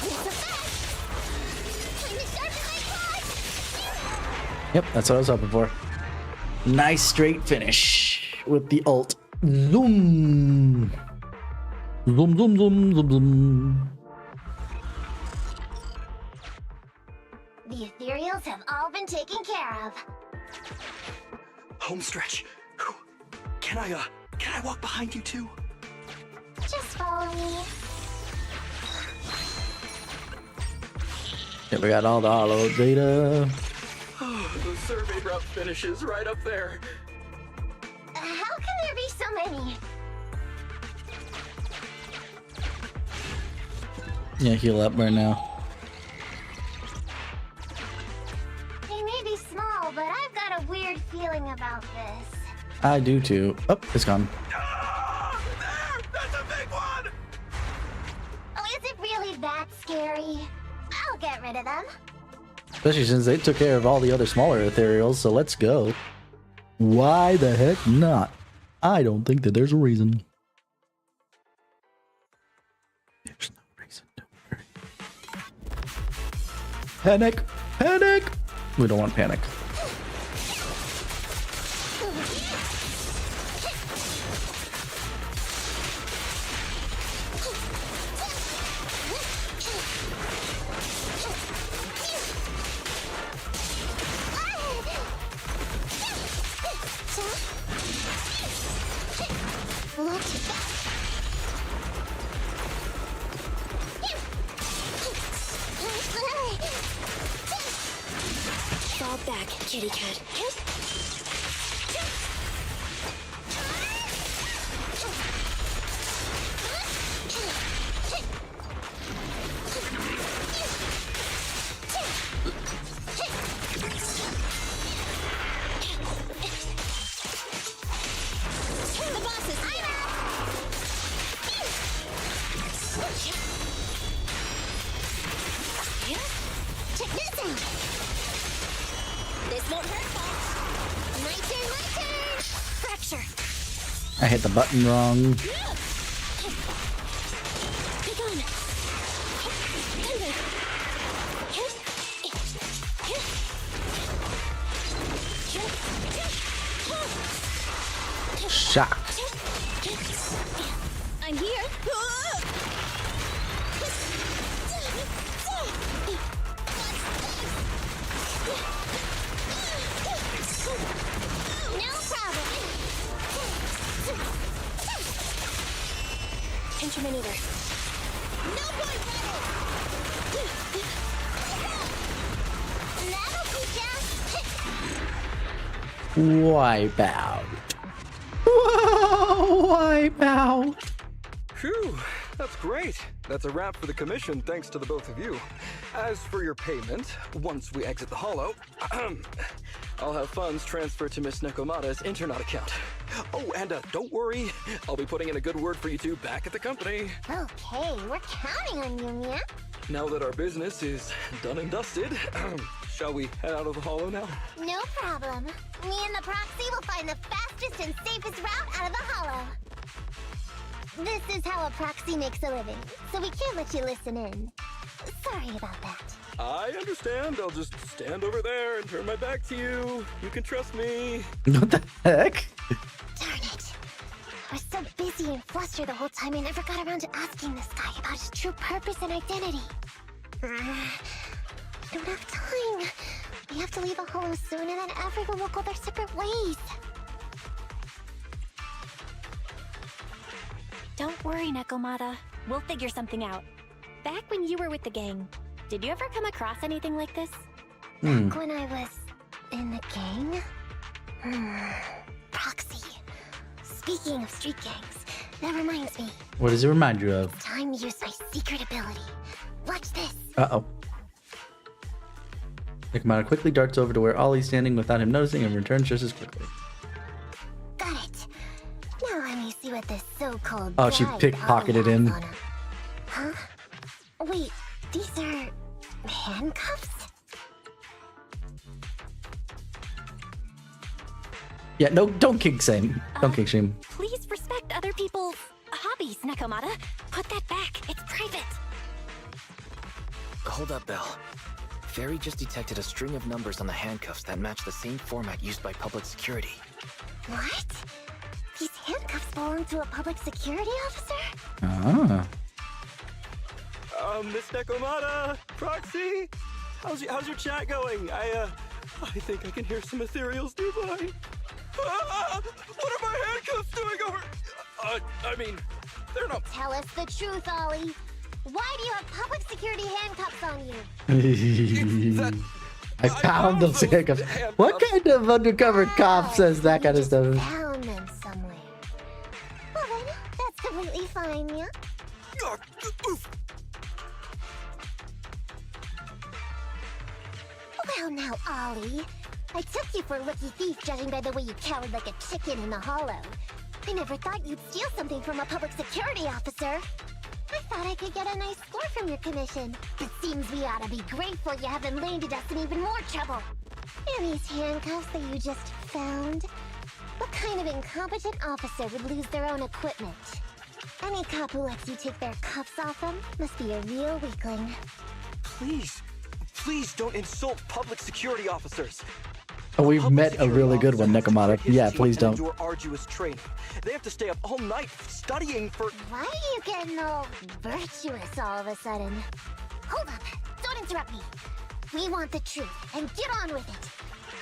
It's a fact. Time to sharpen my claws. Yep, that's what I was hoping for. Nice straight finish with the ult. Zoom. Zoom, zoom, zoom, zoom, zoom. The ethereals have all been taken care of. Home stretch. Can I walk behind you too? Just follow me. Yeah, we got all the hollow data. Oh, the survey route finishes right up there. How can there be so many? Yeah, heal up right now. They may be small, but I've got a weird feeling about this. I do too. Oh, it's gone. Ah, there! That's a big one! Oh, is it really that scary? I'll get rid of them. Especially since they took care of all the other smaller ethereals, so let's go. Why the heck not? I don't think that there's a reason. There's no reason, don't worry. Panic! Panic! We don't want panic. Fall back, kitty cat. The boss is here. Check this out. This won't hurt, folks. My turn, my turn. Fracture. I hit the button wrong. Be gone. Shock. I'm here. No problem. Pinch maneuver. No point, that'll teach ya. Wipe out. Whoa, wipe out. Phew, that's great. That's a wrap for the commission, thanks to the both of you. As for your payment, once we exit the Hollow, I'll have funds transferred to Miss Nekomata's Internet account. Oh, and don't worry, I'll be putting in a good word for you two back at the company. Okay, we're counting on you, Mia. Now that our business is done and dusted, shall we head out of the Hollow now? No problem. Me and the proxy will find the fastest and safest route out of the Hollow. This is how a proxy makes a living, so we can't let you listen in. Sorry about that. I understand. I'll just stand over there and turn my back to you. You can trust me. What the heck? Darn it. I was so busy and flustered the whole time I never got around to asking this guy about his true purpose and identity. I don't have time. We have to leave the Hollow soon and then everyone will go their separate ways. Don't worry, Nekomata. We'll figure something out. Back when you were with the gang, did you ever come across anything like this? Back when I was in the gang? Proxy. Speaking of street gangs, that reminds me. What does it remind you of? It's time to use my secret ability. Watch this. Uh-oh. Nekomata quickly darts over to where Ollie's standing without him noticing and returns just as quickly. Got it. Now let me see what this so-called Oh, she bride pickpocketed Ollie him. has on her. Huh? Wait, these are handcuffs? Yeah, no, don't kick shame. Don't kick shame. Please respect other people's hobbies, Nekomata. Put that back. It's private. Hold up, Belle. Fairy just detected a string of numbers on the handcuffs that match the same format used by public security. What? These handcuffs belong to a public security officer? Ah. Miss Nekomata, Proxy, how's your chat going? I think I can hear some ethereals nearby. What are my handcuffs doing over? I mean, they're not. Tell us the truth, Ollie. Why do you have public security handcuffs on you? I found those handcuffs. What kind of undercover cop says that kind of stuff? Found them somewhere. Well then, that's completely fine, yeah? Well now, Ollie. I took you for a rookie thief judging by the way you cowered like a chicken in the hollow. I never thought you'd steal something from a public security officer. I thought I could get a nice score from your commission. It seems we ought to be grateful you haven't landed us in even more trouble. And these handcuffs that you just found? What kind of incompetent officer would lose their own equipment? Any cop who lets you take their cuffs off them must be a real weakling. Please don't insult public security officers. Oh, we've met a really good one, Nekomata. Yeah, please don't. Endure arduous training. They have to stay up all night studying for. Why are you getting all virtuous all of a sudden? Hold up! Don't interrupt me! We want the truth, and get on with it!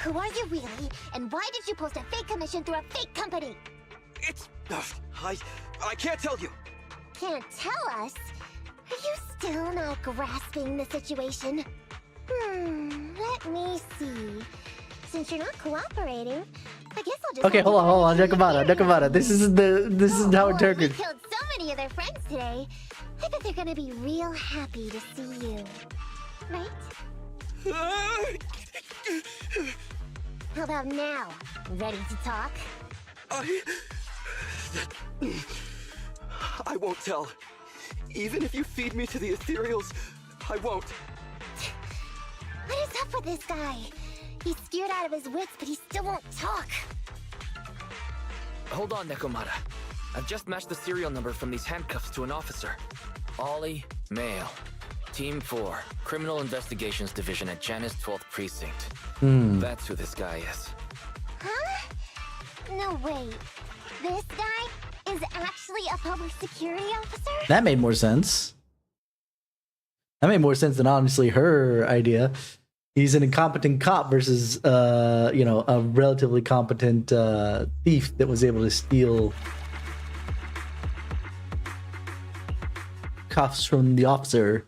Who are you really, and why did you post a fake commission through a fake company? It's... I can't tell you! Can't tell us? Are you still not grasping the situation? Let me see. Since you're not cooperating, I guess I'll just... Okay, hold on, Nekomata. This is how it We killed so many of their friends today. I bet they're gonna be real happy to see you. Right? How about now? Ready to talk? I won't tell. Even if you feed me to the ethereals, I won't. What is up with this guy? He's scared out of his wits, but he still won't talk. Hold on, Nekomata. I've just matched the serial number from these handcuffs to an officer. Ollie, male. Team 4, Criminal Investigations Division at Janus 12th Precinct. That's who this guy is. Huh? No, wait. This guy is actually a public security officer? That made more sense. That made more sense than honestly her idea. He's an incompetent cop versus, you know, a relatively competent thief that was able to steal cuffs from the officer.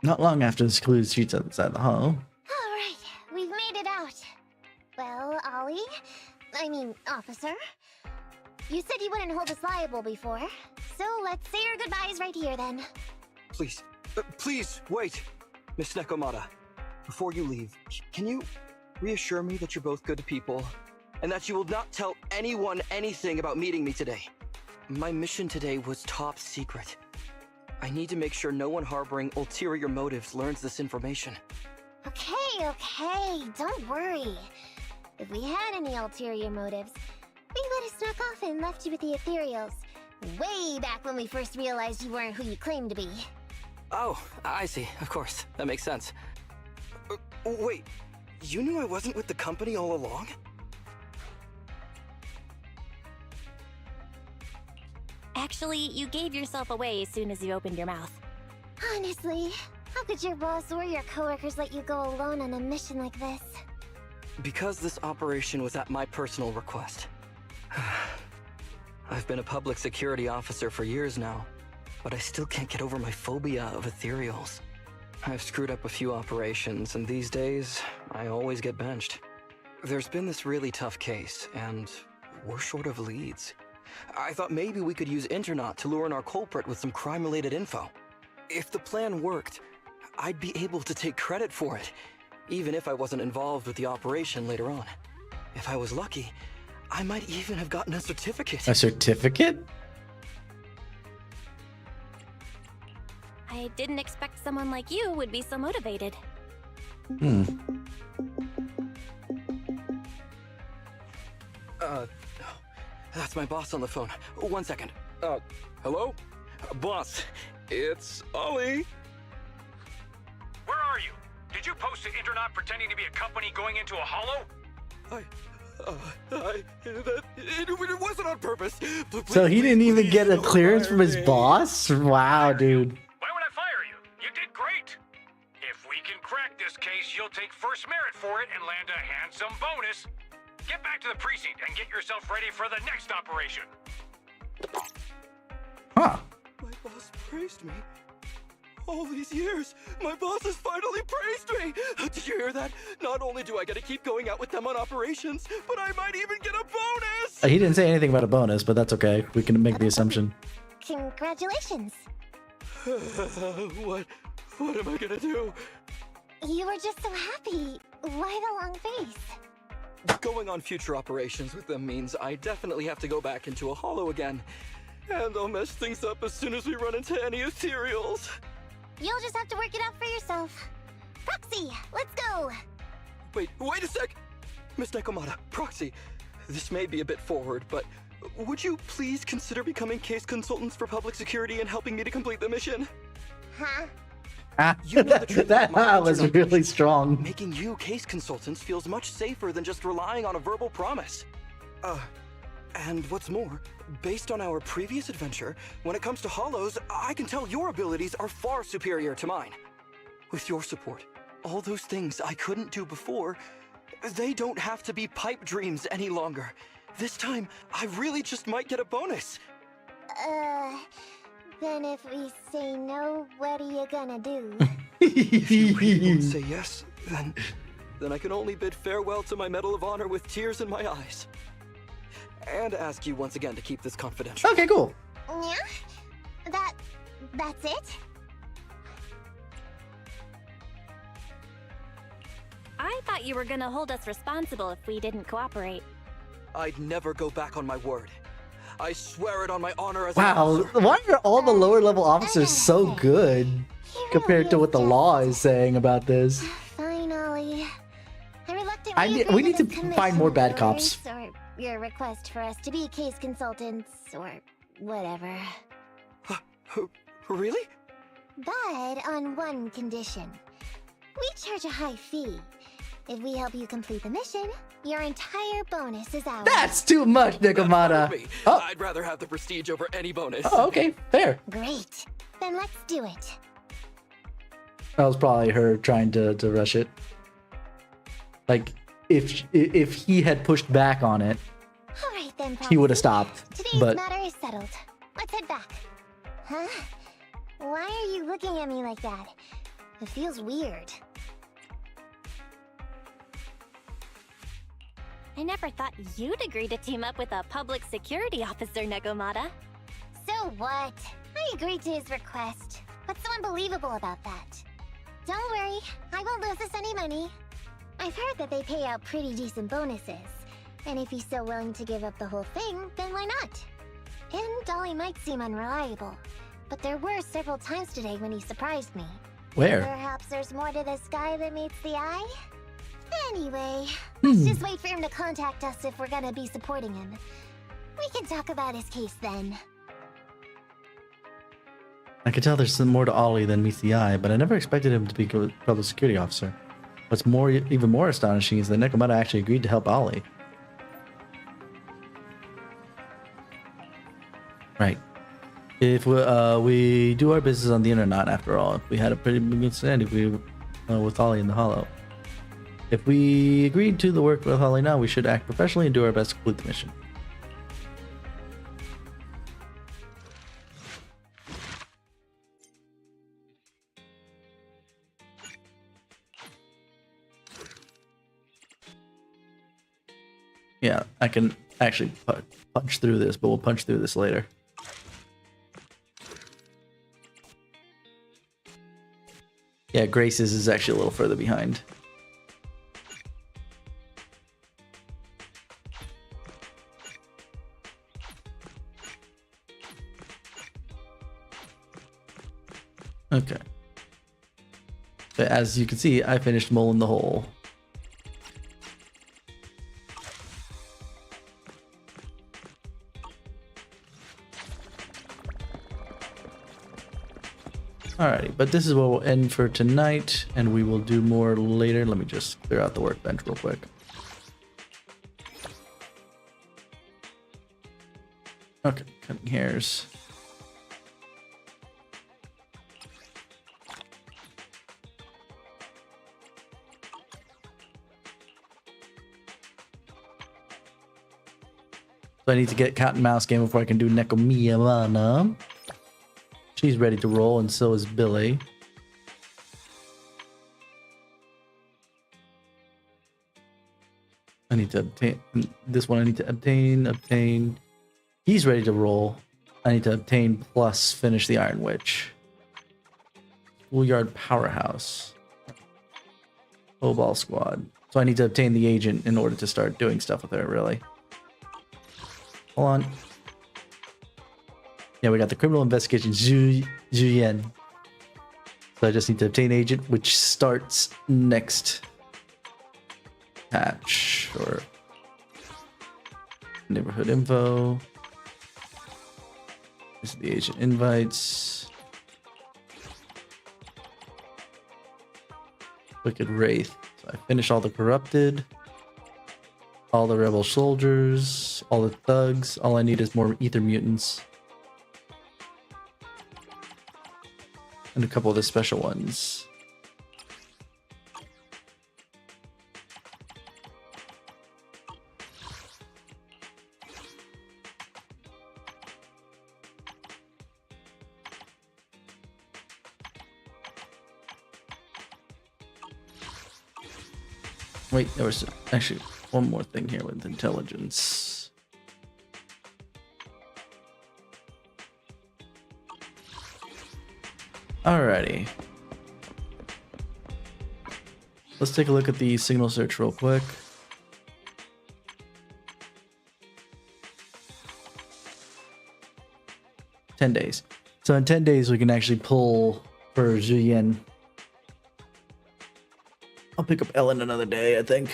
Not long after the secluded streets outside the hall. Alright, we've made it out. Well, Ollie, officer, you said you wouldn't hold us liable before, so let's say our goodbyes right here then. Please, please, wait. Miss Nekomata, before you leave, can you reassure me that you're both good people, and that you will not tell anyone anything about meeting me today? My mission today was top secret. I need to make sure no one harboring ulterior motives learns this information. Okay, don't worry. If we had any ulterior motives, we would have snuck off and left you with the ethereals. Way back when we first realized you weren't who you claimed to be. Oh, I see. Of course. That makes sense. Wait, you knew I wasn't with the company all along? Actually, you gave yourself away as soon as you opened your mouth. Honestly, how could your boss or your coworkers let you go alone on a mission like this? Because this operation was at my personal request. I've been a public security officer for years now, but I still can't get over my phobia of ethereals. I've screwed up a few operations, and these days, I always get benched. There's been this really tough case, and we're short of leads. I thought maybe we could use Internaut to lure in our culprit with some crime-related info. If the plan worked, I'd be able to take credit for it, even if I wasn't involved with the operation later on. If I was lucky, I might even have gotten a certificate. A certificate? I didn't expect someone like you would be so motivated. That's my boss on the phone. 1 second. Hello? Boss, it's Ollie. Where are you? Did you post to Internet pretending to be a company going into a hollow? It wasn't on purpose. So he didn't even get a don't clearance fire from his me. boss? Wow, dude. Why would I fire you? You did great. If we can crack this case, you'll take first merit for it and land a handsome bonus. Get back to the precinct and get yourself ready for the next operation. Huh. My boss praised me. All these years, my boss has finally praised me! Did you hear that? Not only do I get to keep going out with them on operations, but I might even get a bonus! He didn't say anything about a bonus, but that's okay. We can make the assumption. Congratulations. What am I gonna do? You were just so happy. Why the long face? Going on future operations with them means I definitely have to go back into a hollow again. And I'll mess things up as soon as we run into any ethereals. You'll just have to work it out for yourself. Proxy, let's go. Wait a sec! Miss Nekomata, Proxy, this may be a bit forward, but would you please consider becoming case consultants for public security and helping me to complete the mission? Huh? You know the truth about my That was internal really mission. strong. Making you case consultants feels much safer than just relying on a verbal promise. And what's more, based on our previous adventure, when it comes to hollows, I can tell your abilities are far superior to mine. With your support, all those things I couldn't do before, they don't have to be pipe dreams any longer. This time, I really just might get a bonus. Then if we say no, what are you gonna do? If you really won't say yes, then I can only bid farewell to my Medal of Honor with tears in my eyes. And ask you once again to keep this confidential. Okay, cool. Yeah? That's it? I thought you were gonna hold us responsible if we didn't cooperate. I'd never go back on my word. I swear it on my honor as Wow, an officer. why are all the lower level officers so good compared to what the law is saying about this? Fine, Ollie. I reluctantly we agree need to to this find more bad commission, cops. Or your request for us to be case consultants, or whatever. Really? But on one condition. We charge a high fee. If we help you complete the mission, your entire bonus is ours. That's too much, Nekomata. Me. Oh. I'd rather have the prestige over any bonus. Oh, okay, fair. Great. Then let's do it. That was probably her trying to rush it. Like, if he had pushed back on it, All right then, he would have Proxy. stopped. Today's But matter is settled. Let's head back. Huh? Why are you looking at me like that? It feels weird. I never thought you'd agree to team up with a public security officer, Nekomata. So what? I agreed to his request. What's so unbelievable about that? Don't worry, I won't lose us any money. I've heard that they pay out pretty decent bonuses. And if he's so willing to give up the whole thing, then why not? And Dolly might seem unreliable, but there were several times today when he surprised me. where? Perhaps there's more to the sky than meets the eye? Anyway, let's just wait for him to contact us if we're gonna be supporting him. We can talk about his case then. I could tell there's some more to Ollie than meets the eye, but I never expected him to be a public security officer. What's even more astonishing is that Nekomata actually agreed to help Ollie. Right. If we do our business on the internet, after all, if we had a pretty big incident with Ollie in the Hollow. If we agreed to the work with Ollie now, we should act professionally and do our best to complete the mission. Yeah, I can actually punch through this, but we'll punch through this later. Yeah, Grace's is actually a little further behind. Okay. But as you can see, I finished mulling the hole. Alrighty, but this is what we'll end for tonight, and we will do more later. Let me just clear out the workbench real quick. Okay, cutting hairs. So I need to get cat and mouse game before I can do Nekomiyamana. She's ready to roll, and so is Billy. I need to obtain this one. I need to obtain. He's ready to roll. I need to obtain plus finish the Iron Witch. Schoolyard Powerhouse. Ball Squad. So I need to obtain the agent in order to start doing stuff with her, really. Hold on. Yeah, we got the criminal investigation, Zhu Yan. So I just need to obtain agent, which starts next patch, or neighborhood info. This is the agent invites. Wicked Wraith. So I finish all the corrupted. All the rebel soldiers, all the thugs. All I need is more ether mutants. And a couple of the special ones. Wait, there was actually one more thing here with intelligence. Alrighty. Let's take a look at the signal search real quick. $10 days. So in 10 days, we can actually pull for Zhuyan. I'll pick up Ellen another day, I think.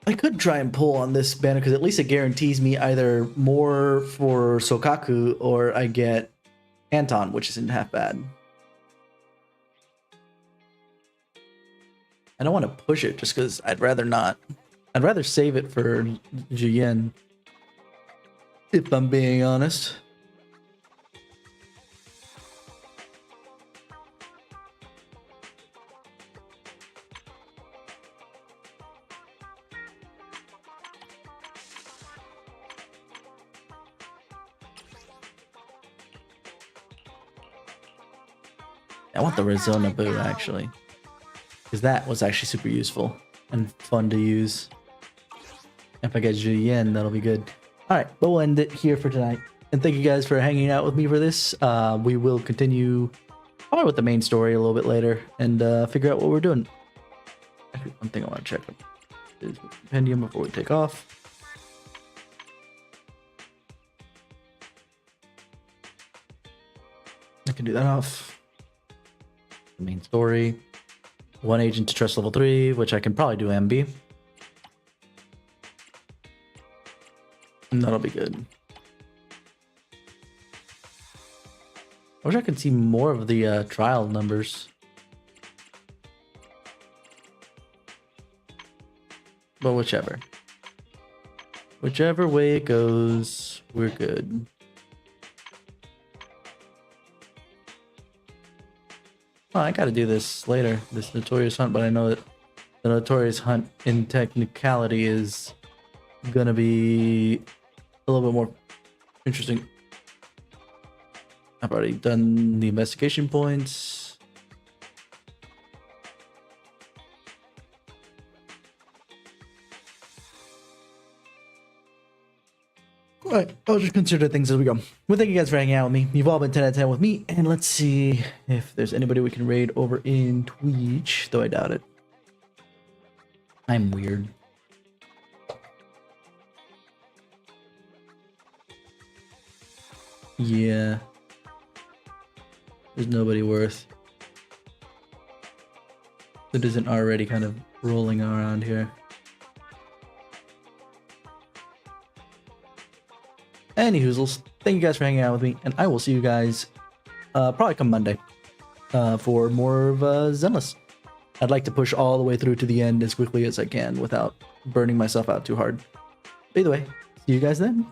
I could try and pull on this banner because at least it guarantees me either more for Sokaku or I get Anton, which isn't half bad. I don't want to push it just because I'd rather not. I'd rather save it for Juyen, if I'm being honest. I want the Rezona Boo, actually. Because that was actually super useful and fun to use. If I get Julien, that'll be good. Alright, but we'll end it here for tonight. And thank you guys for hanging out with me for this. We will continue probably with the main story a little bit later and figure out what we're doing. Actually, one thing I want to check is the compendium before we take off. I can do that off. The main story. One agent to trust level 3, which I can probably do MB. And that'll be good. I wish I could see more of the trial numbers. But whichever. Whichever way it goes, we're good. Oh, I gotta do this later, this Notorious Hunt, but I know that the Notorious Hunt in technicality is gonna be a little bit more interesting. I've already done the investigation points. Alright, I'll just consider things as we go. Well, thank you guys for hanging out with me. You've all been 10 out of 10 with me, and let's see if there's anybody we can raid over in Twitch, though I doubt it. I'm weird. Yeah. There's nobody worth that isn't already kind of rolling around here. Any hoozles, thank you guys for hanging out with me, and I will see you guys probably come Monday for more of Zenless. I'd like to push all the way through to the end as quickly as I can without burning myself out too hard. But either way, see you guys then.